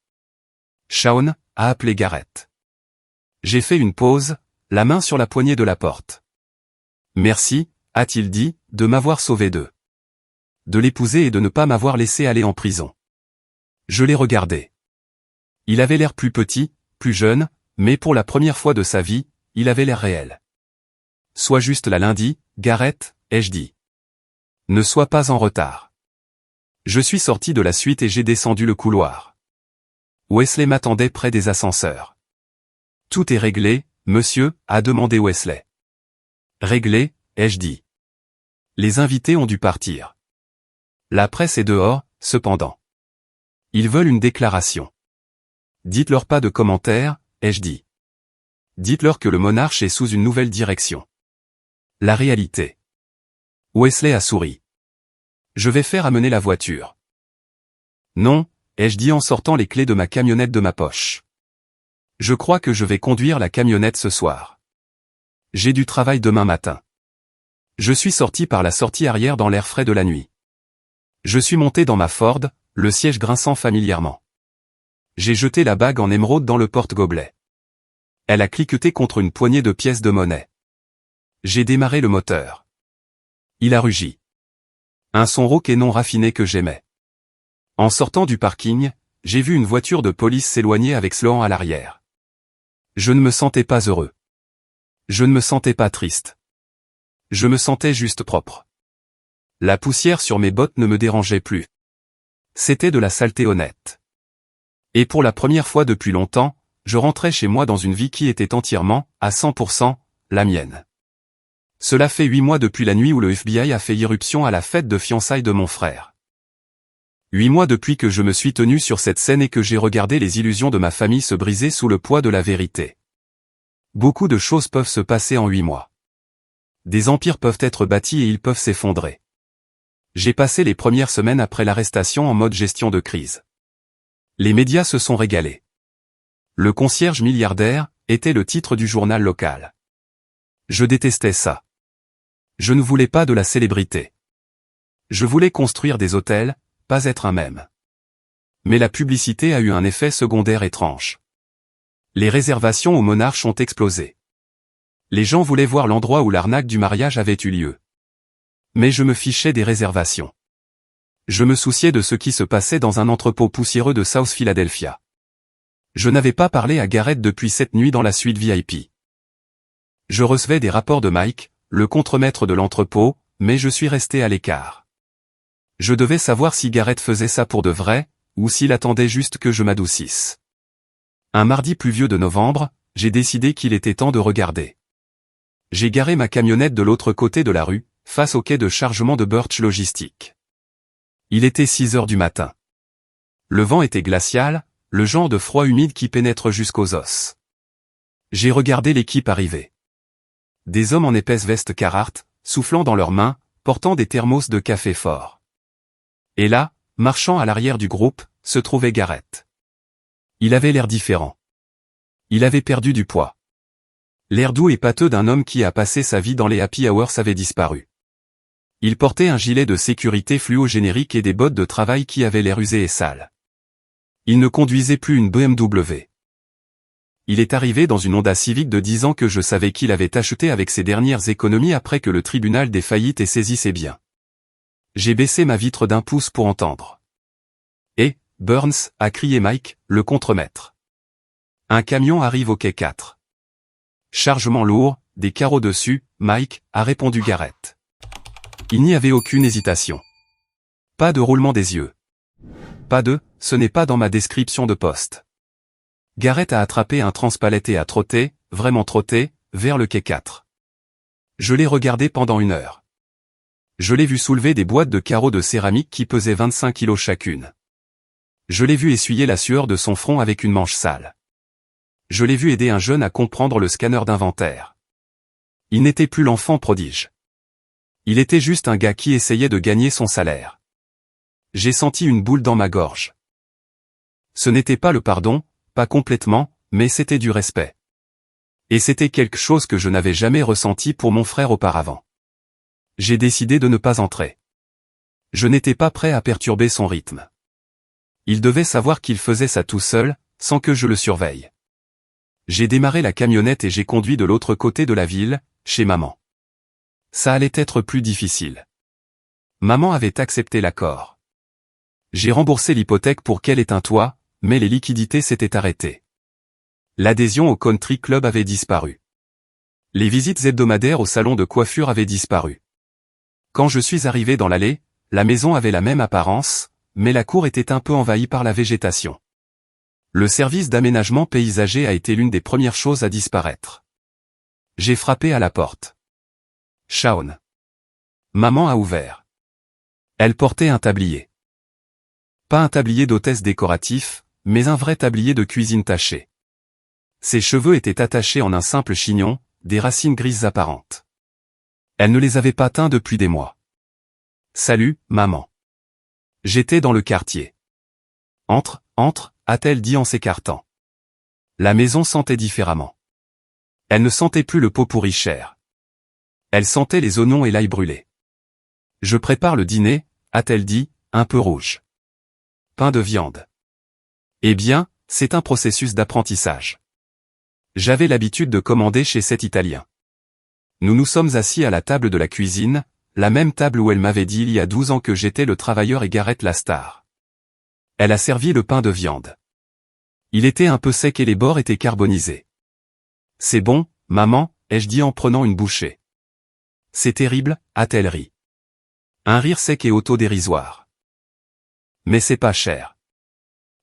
Shaun a appelé Gareth. J'ai fait une pause, la main sur la poignée de la porte. Merci, a-t-il dit, de m'avoir sauvé d'eux. De l'épouser et de ne pas m'avoir laissé aller en prison. Je l'ai regardé. Il avait l'air plus petit, plus jeune, mais pour la première fois de sa vie, il avait l'air réel. Sois juste là lundi, Gareth, ai-je dit. Ne sois pas en retard. Je suis sorti de la suite et j'ai descendu le couloir. Wesley m'attendait près des ascenseurs. Tout est réglé, monsieur, a demandé Wesley. Réglé, ai-je dit. Les invités ont dû partir. La presse est dehors, cependant. Ils veulent une déclaration. Dites-leur pas de commentaires, ai-je dit. Dites-leur que le monarque est sous une nouvelle direction. La réalité. Wesley a souri. Je vais faire amener la voiture. Non, ai-je dit en sortant les clés de ma camionnette de ma poche. Je crois que je vais conduire la camionnette ce soir. J'ai du travail demain matin. Je suis sorti par la sortie arrière dans l'air frais de la nuit. Je suis monté dans ma Ford, le siège grinçant familièrement. J'ai jeté la bague en émeraude dans le porte-gobelet. Elle a cliqueté contre une poignée de pièces de monnaie. J'ai démarré le moteur. Il a rugi. Un son rauque et non raffiné que j'aimais. En sortant du parking, j'ai vu une voiture de police s'éloigner avec Sloan à l'arrière. Je ne me sentais pas heureux. Je ne me sentais pas triste. Je me sentais juste propre. La poussière sur mes bottes ne me dérangeait plus. C'était de la saleté honnête. Et pour la première fois depuis longtemps, je rentrais chez moi dans une vie qui était entièrement, à 100%, la mienne. Cela fait 8 mois depuis la nuit où le FBI a fait irruption à la fête de fiançailles de mon frère. 8 mois depuis que je me suis tenu sur cette scène et que j'ai regardé les illusions de ma famille se briser sous le poids de la vérité. Beaucoup de choses peuvent se passer en 8 mois. Des empires peuvent être bâtis et ils peuvent s'effondrer. J'ai passé les premières semaines après l'arrestation en mode gestion de crise. Les médias se sont régalés. Le concierge milliardaire était le titre du journal local. Je détestais ça. Je ne voulais pas de la célébrité. Je voulais construire des hôtels, pas être un mème. Mais la publicité a eu un effet secondaire étrange. Les réservations au Monarch ont explosé. Les gens voulaient voir l'endroit où l'arnaque du mariage avait eu lieu. Mais je me fichais des réservations. Je me souciais de ce qui se passait dans un entrepôt poussiéreux de South Philadelphia. Je n'avais pas parlé à Gareth depuis cette nuit dans la suite VIP. Je recevais des rapports de Mike, le contremaître de l'entrepôt, mais je suis resté à l'écart. Je devais savoir si Gareth faisait ça pour de vrai, ou s'il attendait juste que je m'adoucisse. Un mardi pluvieux de novembre, j'ai décidé qu'il était temps de regarder. J'ai garé ma camionnette de l'autre côté de la rue, face au quai de chargement de Birch Logistique. Il était 6 heures du matin. Le vent était glacial, le genre de froid humide qui pénètre jusqu'aux os. J'ai regardé l'équipe arriver. Des hommes en épaisse veste Carhartt, soufflant dans leurs mains, portant des thermos de café fort. Et là, marchant à l'arrière du groupe, se trouvait Gareth. Il avait l'air différent. Il avait perdu du poids. L'air doux et pâteux d'un homme qui a passé sa vie dans les happy hours avait disparu. Il portait un gilet de sécurité fluo générique et des bottes de travail qui avaient l'air usées et sales. Il ne conduisait plus une BMW. Il est arrivé dans une Honda Civic de 10 ans que je savais qu'il avait acheté avec ses dernières économies après que le tribunal des faillites ait saisi ses biens. J'ai baissé ma vitre d'1 pouce pour entendre. Et, Burns, a crié Mike, le contremaître. Un camion arrive au quai 4. Chargement lourd, des carreaux dessus, Mike, a répondu Garrett. Il n'y avait aucune hésitation. Pas de roulement des yeux. Pas de, ce n'est pas dans ma description de poste. Garrett a attrapé un transpalette et a trotté, vraiment trotté, vers le quai 4. Je l'ai regardé pendant 1 heure. Je l'ai vu soulever des boîtes de carreaux de céramique qui pesaient 25 kilos chacune. Je l'ai vu essuyer la sueur de son front avec une manche sale. Je l'ai vu aider un jeune à comprendre le scanner d'inventaire. Il n'était plus l'enfant prodige. Il était juste un gars qui essayait de gagner son salaire. J'ai senti une boule dans ma gorge. Ce n'était pas le pardon, pas complètement, mais c'était du respect. Et c'était quelque chose que je n'avais jamais ressenti pour mon frère auparavant. J'ai décidé de ne pas entrer. Je n'étais pas prêt à perturber son rythme. Il devait savoir qu'il faisait ça tout seul, sans que je le surveille. J'ai démarré la camionnette et j'ai conduit de l'autre côté de la ville, chez maman. Ça allait être plus difficile. Maman avait accepté l'accord. J'ai remboursé l'hypothèque pour qu'elle ait un toit, mais les liquidités s'étaient arrêtées. L'adhésion au country club avait disparu. Les visites hebdomadaires au salon de coiffure avaient disparu. Quand je suis arrivé dans l'allée, la maison avait la même apparence, mais la cour était un peu envahie par la végétation. Le service d'aménagement paysager a été l'une des premières choses à disparaître. J'ai frappé à la porte. Shaun. Maman a ouvert. Elle portait un tablier. Pas un tablier d'hôtesse décoratif, mais un vrai tablier de cuisine taché. Ses cheveux étaient attachés en un simple chignon, des racines grises apparentes. Elle ne les avait pas teints depuis des mois. Salut, maman. J'étais dans le quartier. Entre, a-t-elle dit en s'écartant. La maison sentait différemment. Elle ne sentait plus le pot pourri cher. Elle sentait les oignons et l'ail brûlé. Je prépare le dîner, a-t-elle dit, un peu rouge. Pain de viande. Eh bien, c'est un processus d'apprentissage. J'avais l'habitude de commander chez cet Italien. Nous nous sommes assis à la table de la cuisine, la même table où elle m'avait dit il y a 12 ans que j'étais le travailleur et Garrett la star. Elle a servi le pain de viande. Il était un peu sec et les bords étaient carbonisés. C'est bon, maman, ai-je dit en prenant une bouchée. C'est terrible, a-t-elle ri. Un rire sec et autodérisoire. Mais c'est pas cher.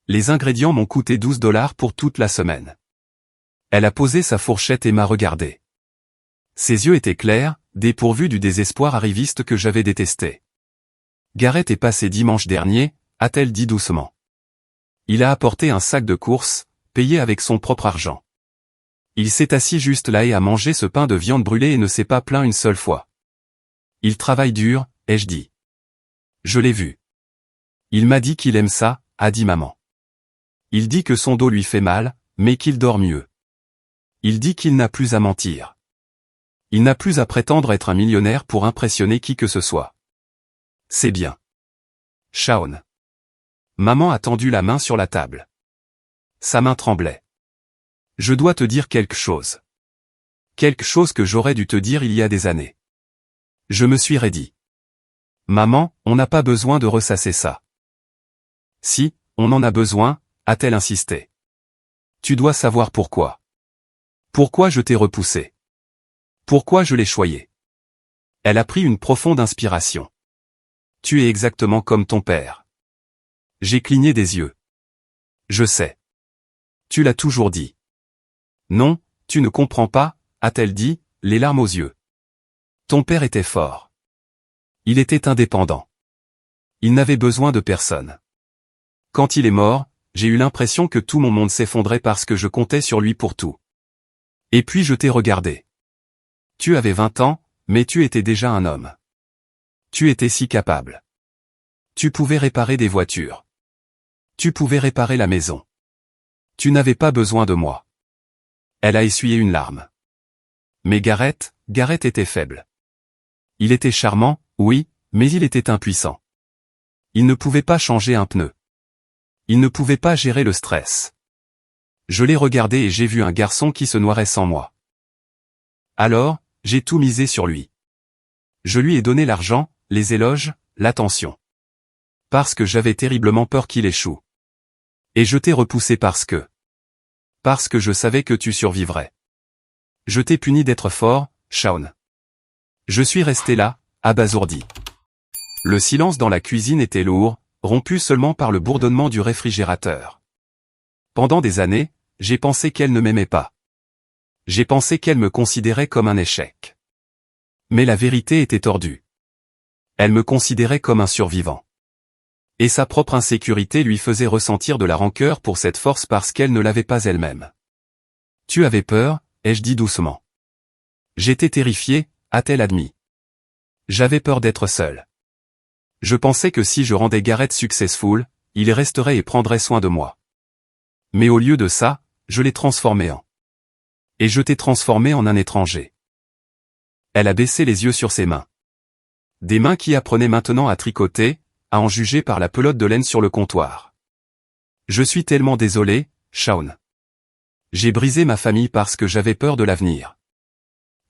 Les ingrédients m'ont coûté $12 pour toute la semaine. Elle a posé sa fourchette et m'a regardé. Ses yeux étaient clairs, dépourvus du désespoir arriviste que j'avais détesté. Garrett est passé dimanche dernier, a-t-elle dit doucement. Il a apporté un sac de courses, payé avec son propre argent. Il s'est assis juste là et a mangé ce pain de viande brûlée et ne s'est pas plaint une seule fois. Il travaille dur, ai-je dit. Je l'ai vu. Il m'a dit qu'il aime ça, a dit maman. Il dit que son dos lui fait mal, mais qu'il dort mieux. Il dit qu'il n'a plus à mentir. Il n'a plus à prétendre être un millionnaire pour impressionner qui que ce soit. C'est bien. Shaun. Maman a tendu la main sur la table. Sa main tremblait. Je dois te dire quelque chose. Quelque chose que j'aurais dû te dire il y a des années. Je me suis raidi. Maman, on n'a pas besoin de ressasser ça. Si, on en a besoin, a-t-elle insisté. Tu dois savoir pourquoi. Pourquoi je t'ai repoussé. Pourquoi je l'ai choyé. Elle a pris une profonde inspiration. Tu es exactement comme ton père. J'ai cligné des yeux. Je sais. Tu l'as toujours dit. Non, tu ne comprends pas, a-t-elle dit, les larmes aux yeux. Ton père était fort. Il était indépendant. Il n'avait besoin de personne. Quand il est mort, j'ai eu l'impression que tout mon monde s'effondrait parce que je comptais sur lui pour tout. Et puis je t'ai regardé. Tu avais 20 ans, mais tu étais déjà un homme. Tu étais si capable. Tu pouvais réparer des voitures. Tu pouvais réparer la maison. Tu n'avais pas besoin de moi. Elle a essuyé une larme. Mais Garrett était faible. Il était charmant, oui, mais il était impuissant. Il ne pouvait pas changer un pneu. Il ne pouvait pas gérer le stress. Je l'ai regardé et j'ai vu un garçon qui se noirait sans moi. Alors, j'ai tout misé sur lui. Je lui ai donné l'argent, les éloges, l'attention. Parce que j'avais terriblement peur qu'il échoue. Et je t'ai repoussé parce que je savais que tu survivrais. Je t'ai puni d'être fort, Shaun. Je suis resté là, abasourdi. Le silence dans la cuisine était lourd, rompu seulement par le bourdonnement du réfrigérateur. Pendant des années, j'ai pensé qu'elle ne m'aimait pas. J'ai pensé qu'elle me considérait comme un échec. Mais la vérité était tordue. Elle me considérait comme un survivant. Et sa propre insécurité lui faisait ressentir de la rancœur pour cette force parce qu'elle ne l'avait pas elle-même. Tu avais peur, ai-je dit doucement. J'étais terrifié, a-t-elle admis. J'avais peur d'être seul. Je pensais que si je rendais Garrett successful, il resterait et prendrait soin de moi. Mais au lieu de ça, je l'ai transformé en. Et je t'ai transformé en un étranger. Elle a baissé les yeux sur ses mains. Des mains qui apprenaient maintenant à tricoter, à en juger par la pelote de laine sur le comptoir. Je suis tellement désolé, Shaun. J'ai brisé ma famille parce que j'avais peur de l'avenir.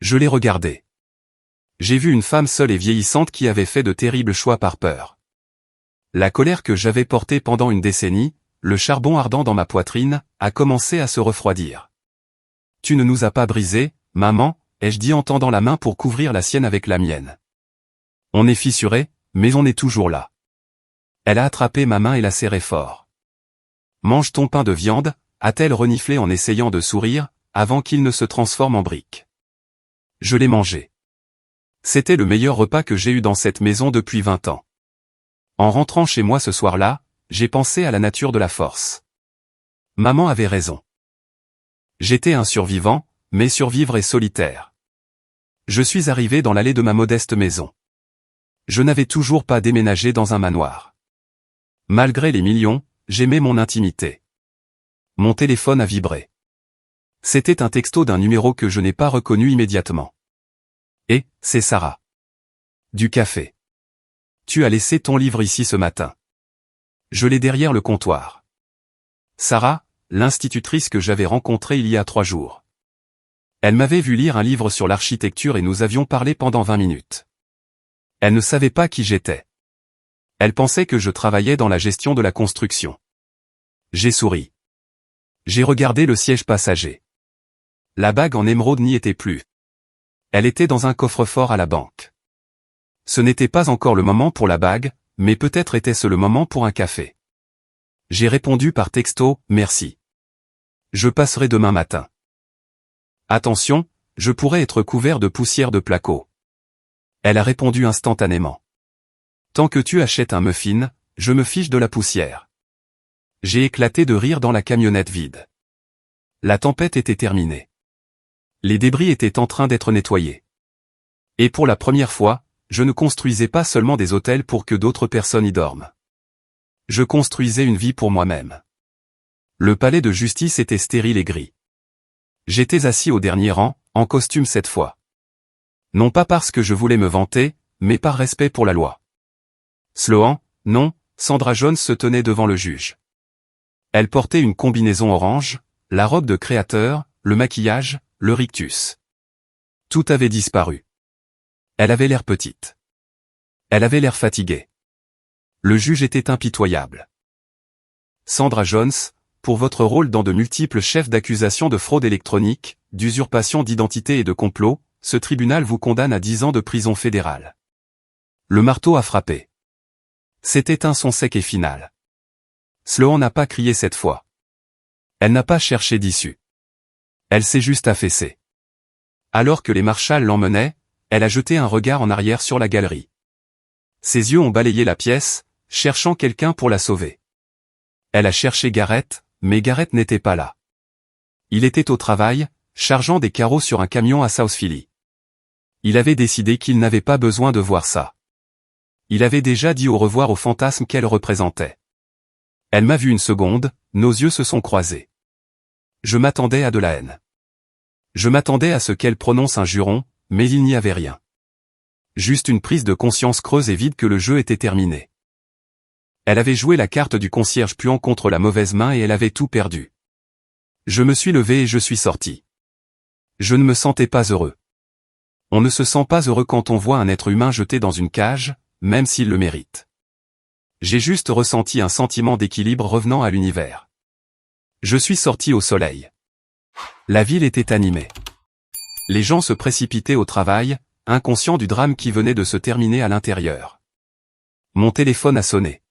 Je l'ai regardée. J'ai vu une femme seule et vieillissante qui avait fait de terribles choix par peur. La colère que j'avais portée pendant une décennie, le charbon ardent dans ma poitrine, a commencé à se refroidir. Tu ne nous as pas brisés, maman, ai-je dit en tendant la main pour couvrir la sienne avec la mienne. On est fissuré, mais on est toujours là. Elle a attrapé ma main et l'a serrée fort. Mange ton pain de viande, a-t-elle reniflé en essayant de sourire, avant qu'il ne se transforme en brique. Je l'ai mangé. C'était le meilleur repas que j'ai eu dans cette maison depuis 20 ans. En rentrant chez moi ce soir-là, j'ai pensé à la nature de la force. Maman avait raison. J'étais un survivant, mais survivre est solitaire. Je suis arrivé dans l'allée de ma modeste maison. Je n'avais toujours pas déménagé dans un manoir. Malgré les millions, j'aimais mon intimité. Mon téléphone a vibré. C'était un texto d'un numéro que je n'ai pas reconnu immédiatement. Et, c'est Sarah. Du café. Tu as laissé ton livre ici ce matin. Je l'ai derrière le comptoir. Sarah, l'institutrice que j'avais rencontrée il y a 3 jours. Elle m'avait vu lire un livre sur l'architecture et nous avions parlé pendant 20 minutes. Elle ne savait pas qui j'étais. Elle pensait que je travaillais dans la gestion de la construction. J'ai souri. J'ai regardé le siège passager. La bague en émeraude n'y était plus. Elle était dans un coffre-fort à la banque. Ce n'était pas encore le moment pour la bague, mais peut-être était-ce le moment pour un café. J'ai répondu par texto, merci. Je passerai demain matin. Attention, je pourrais être couvert de poussière de placo. Elle a répondu instantanément. Tant que tu achètes un muffin, je me fiche de la poussière. J'ai éclaté de rire dans la camionnette vide. La tempête était terminée. Les débris étaient en train d'être nettoyés. Et pour la première fois, je ne construisais pas seulement des hôtels pour que d'autres personnes y dorment. Je construisais une vie pour moi-même. Le palais de justice était stérile et gris. J'étais assis au dernier rang, en costume cette fois. Non pas parce que je voulais me vanter, mais par respect pour la loi. Sloan, non, Sandra Jones se tenait devant le juge. Elle portait une combinaison orange, la robe de créateur, le maquillage, le rictus. Tout avait disparu. Elle avait l'air petite. Elle avait l'air fatiguée. Le juge était impitoyable. Sandra Jones, pour votre rôle dans de multiples chefs d'accusation de fraude électronique, d'usurpation d'identité et de complot, ce tribunal vous condamne à 10 ans de prison fédérale. Le marteau a frappé. C'était un son sec et final. Sloan n'a pas crié cette fois. Elle n'a pas cherché d'issue. Elle s'est juste affaissée. Alors que les marshals l'emmenaient, elle a jeté un regard en arrière sur la galerie. Ses yeux ont balayé la pièce, cherchant quelqu'un pour la sauver. Elle a cherché Garrett, mais Garrett n'était pas là. Il était au travail, chargeant des carreaux sur un camion à South Philly. Il avait décidé qu'il n'avait pas besoin de voir ça. Il avait déjà dit au revoir au fantasme qu'elle représentait. Elle m'a vu une seconde, nos yeux se sont croisés. Je m'attendais à de la haine. Je m'attendais à ce qu'elle prononce un juron, mais il n'y avait rien. Juste une prise de conscience creuse et vide que le jeu était terminé. Elle avait joué la carte du concierge puant contre la mauvaise main et elle avait tout perdu. Je me suis levé et je suis sorti. Je ne me sentais pas heureux. On ne se sent pas heureux quand on voit un être humain jeté dans une cage, même s'il le mérite. J'ai juste ressenti un sentiment d'équilibre revenant à l'univers. Je suis sorti au soleil. La ville était animée. Les gens se précipitaient au travail, inconscients du drame qui venait de se terminer à l'intérieur. Mon téléphone a sonné.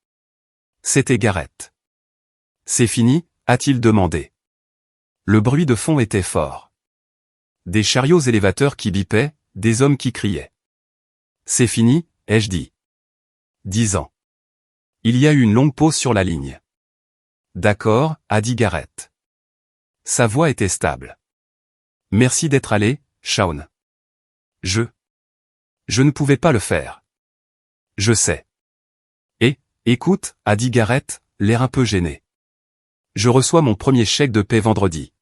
C'était Gareth. « C'est fini ?» a-t-il demandé. Le bruit de fond était fort. Des chariots élévateurs qui bipaient, des hommes qui criaient. « C'est fini ?» ai-je dit. 10 ans. Il y a eu une longue pause sur la ligne. « D'accord » a dit Gareth. Sa voix était stable. « Merci d'être allé, Shaun. Je ne pouvais pas le faire. Je sais. » Écoute, a dit Gareth, l'air un peu gêné. Je reçois mon premier chèque de paie vendredi.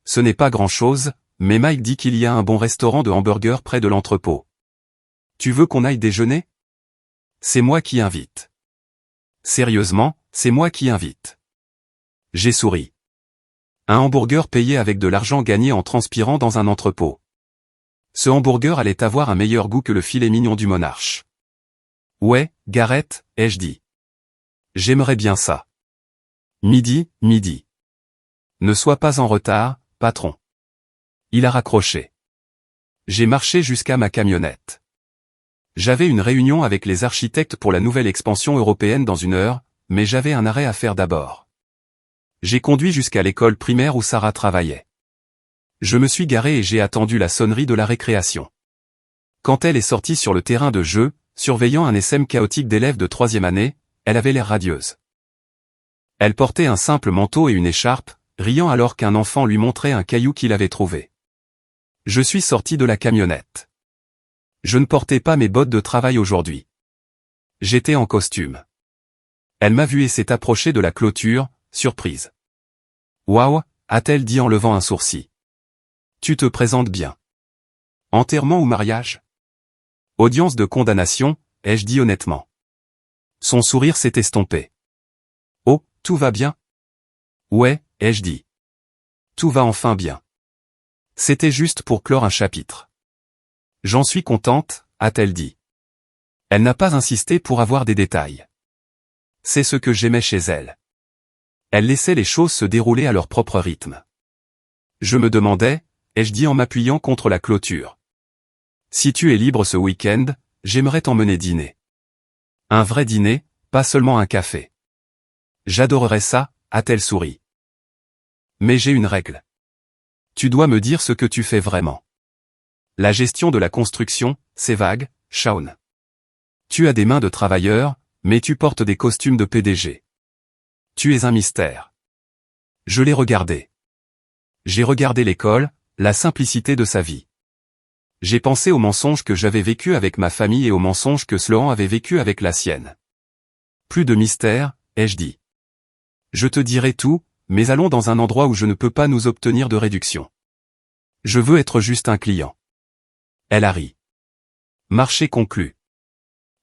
Ce n'est pas grand-chose, mais Mike dit qu'il y a un bon restaurant de hamburgers près de l'entrepôt. Tu veux qu'on aille déjeuner? C'est moi qui invite. Sérieusement, c'est moi qui invite. J'ai souri. Un hamburger payé avec de l'argent gagné en transpirant dans un entrepôt. Ce hamburger allait avoir un meilleur goût que le filet mignon du monarche. Ouais, Gareth, ai-je dit. J'aimerais bien ça. Midi. Ne sois pas en retard, patron. Il a raccroché. J'ai marché jusqu'à ma camionnette. J'avais une réunion avec les architectes pour la nouvelle expansion européenne dans 1 heure, mais j'avais un arrêt à faire d'abord. J'ai conduit jusqu'à l'école primaire où Sarah travaillait. Je me suis garé et j'ai attendu la sonnerie de la récréation. Quand elle est sortie sur le terrain de jeu, surveillant un essaim chaotique d'élèves de 3e année, elle avait l'air radieuse. Elle portait un simple manteau et une écharpe, riant alors qu'un enfant lui montrait un caillou qu'il avait trouvé. Je suis sorti de la camionnette. Je ne portais pas mes bottes de travail aujourd'hui. J'étais en costume. Elle m'a vu et s'est approchée de la clôture, surprise. Waouh, a-t-elle dit en levant un sourcil. Tu te présentes bien. Enterrement ou mariage? Audience de condamnation, ai-je dit honnêtement. Son sourire s'est estompé. Oh, tout va bien? Ouais, ai-je dit. Tout va enfin bien. C'était juste pour clore un chapitre. J'en suis contente, a-t-elle dit. Elle n'a pas insisté pour avoir des détails. C'est ce que j'aimais chez elle. Elle laissait les choses se dérouler à leur propre rythme. Je me demandais, ai-je dit en m'appuyant contre la clôture. Si tu es libre ce week-end, j'aimerais t'emmener dîner. Un vrai dîner, pas seulement un café. J'adorerais ça, a-t-elle souri. Mais j'ai une règle. Tu dois me dire ce que tu fais vraiment. La gestion de la construction, c'est vague, Shaun. Tu as des mains de travailleur, mais tu portes des costumes de PDG. Tu es un mystère. Je l'ai regardé. J'ai regardé l'école, la simplicité de sa vie. J'ai pensé aux mensonges que j'avais vécus avec ma famille et aux mensonges que Sloan avait vécus avec la sienne. Plus de mystère, ai-je dit. Je te dirai tout, mais allons dans un endroit où je ne peux pas nous obtenir de réduction. Je veux être juste un client. Elle a ri. Marché conclu.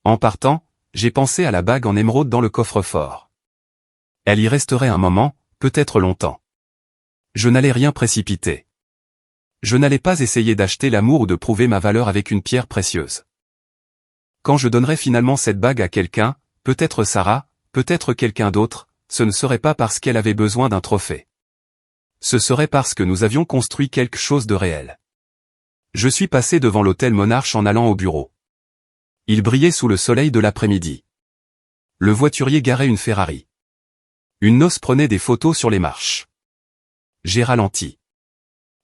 En partant, j'ai pensé à la bague en émeraude dans le coffre-fort. Elle y resterait un moment, peut-être longtemps. Je n'allais rien précipiter. Je n'allais pas essayer d'acheter l'amour ou de prouver ma valeur avec une pierre précieuse. Quand je donnerais finalement cette bague à quelqu'un, peut-être Sarah, peut-être quelqu'un d'autre, ce ne serait pas parce qu'elle avait besoin d'un trophée. Ce serait parce que nous avions construit quelque chose de réel. Je suis passé devant l'hôtel Monarch en allant au bureau. Il brillait sous le soleil de l'après-midi. Le voiturier garait une Ferrari. Une noce prenait des photos sur les marches. J'ai ralenti.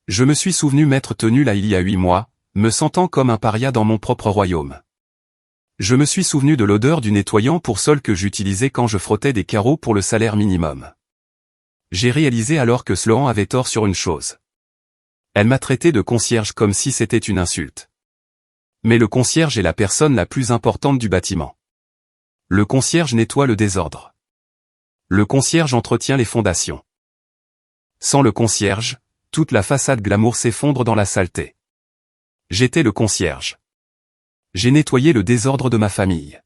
Je me suis souvenu m'être tenu là il y a 8 mois, me sentant comme un paria dans mon propre royaume. Je me suis souvenu de l'odeur du nettoyant pour sol que j'utilisais quand je frottais des carreaux pour le salaire minimum. J'ai réalisé alors que Sloan avait tort sur une chose. Elle m'a traité de concierge comme si c'était une insulte. Mais le concierge est la personne la plus importante du bâtiment. Le concierge nettoie le désordre. Le concierge entretient les fondations. Sans le concierge, toute la façade glamour s'effondre dans la saleté. J'étais le concierge. J'ai nettoyé le désordre de ma famille.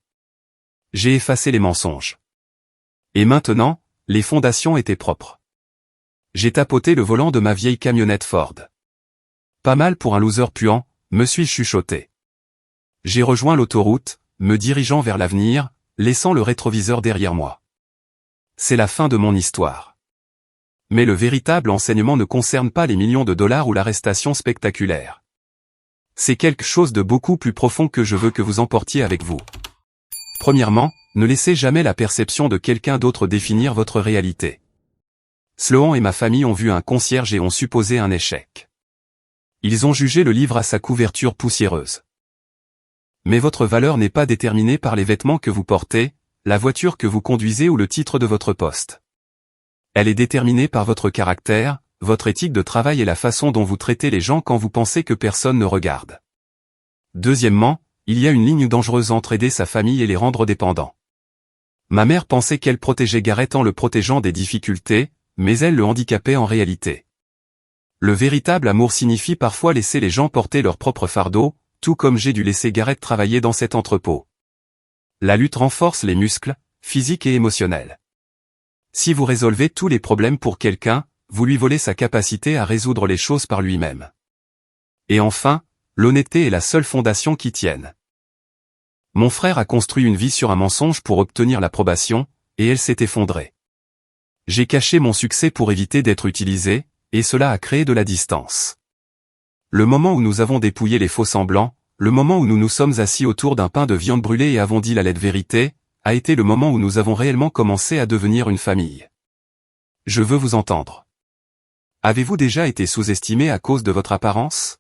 J'ai effacé les mensonges. Et maintenant, les fondations étaient propres. J'ai tapoté le volant de ma vieille camionnette Ford. Pas mal pour un loser puant, me suis-je chuchoté. J'ai rejoint l'autoroute, me dirigeant vers l'avenir, laissant le rétroviseur derrière moi. C'est la fin de mon histoire. Mais le véritable enseignement ne concerne pas les millions de dollars ou l'arrestation spectaculaire. C'est quelque chose de beaucoup plus profond que je veux que vous emportiez avec vous. Premièrement, ne laissez jamais la perception de quelqu'un d'autre définir votre réalité. Sloan et ma famille ont vu un concierge et ont supposé un échec. Ils ont jugé le livre à sa couverture poussiéreuse. Mais votre valeur n'est pas déterminée par les vêtements que vous portez, la voiture que vous conduisez ou le titre de votre poste. Elle est déterminée par votre caractère, votre éthique de travail et la façon dont vous traitez les gens quand vous pensez que personne ne regarde. Deuxièmement, il y a une ligne dangereuse entre aider sa famille et les rendre dépendants. Ma mère pensait qu'elle protégeait Garrett en le protégeant des difficultés, mais elle le handicapait en réalité. Le véritable amour signifie parfois laisser les gens porter leur propre fardeau, tout comme j'ai dû laisser Garrett travailler dans cet entrepôt. La lutte renforce les muscles, physiques et émotionnels. Si vous résolvez tous les problèmes pour quelqu'un, vous lui volez sa capacité à résoudre les choses par lui-même. Et enfin, l'honnêteté est la seule fondation qui tienne. Mon frère a construit une vie sur un mensonge pour obtenir l'approbation, et elle s'est effondrée. J'ai caché mon succès pour éviter d'être utilisé, et cela a créé de la distance. Le moment où nous avons dépouillé les faux semblants, le moment où nous nous sommes assis autour d'un pain de viande brûlée et avons dit la laide vérité, a été le moment où nous avons réellement commencé à devenir une famille. Je veux vous entendre. Avez-vous déjà été sous-estimé à cause de votre apparence?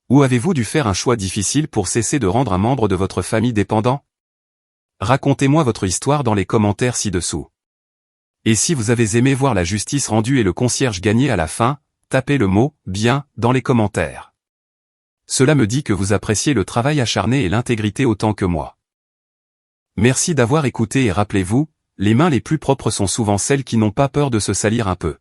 Ou avez-vous dû faire un choix difficile pour cesser de rendre un membre de votre famille dépendant? Racontez-moi votre histoire dans les commentaires ci-dessous. Et si vous avez aimé voir la justice rendue et le concierge gagner à la fin, tapez le mot « bien » dans les commentaires. Cela me dit que vous appréciez le travail acharné et l'intégrité autant que moi. Merci d'avoir écouté et rappelez-vous, les mains les plus propres sont souvent celles qui n'ont pas peur de se salir un peu.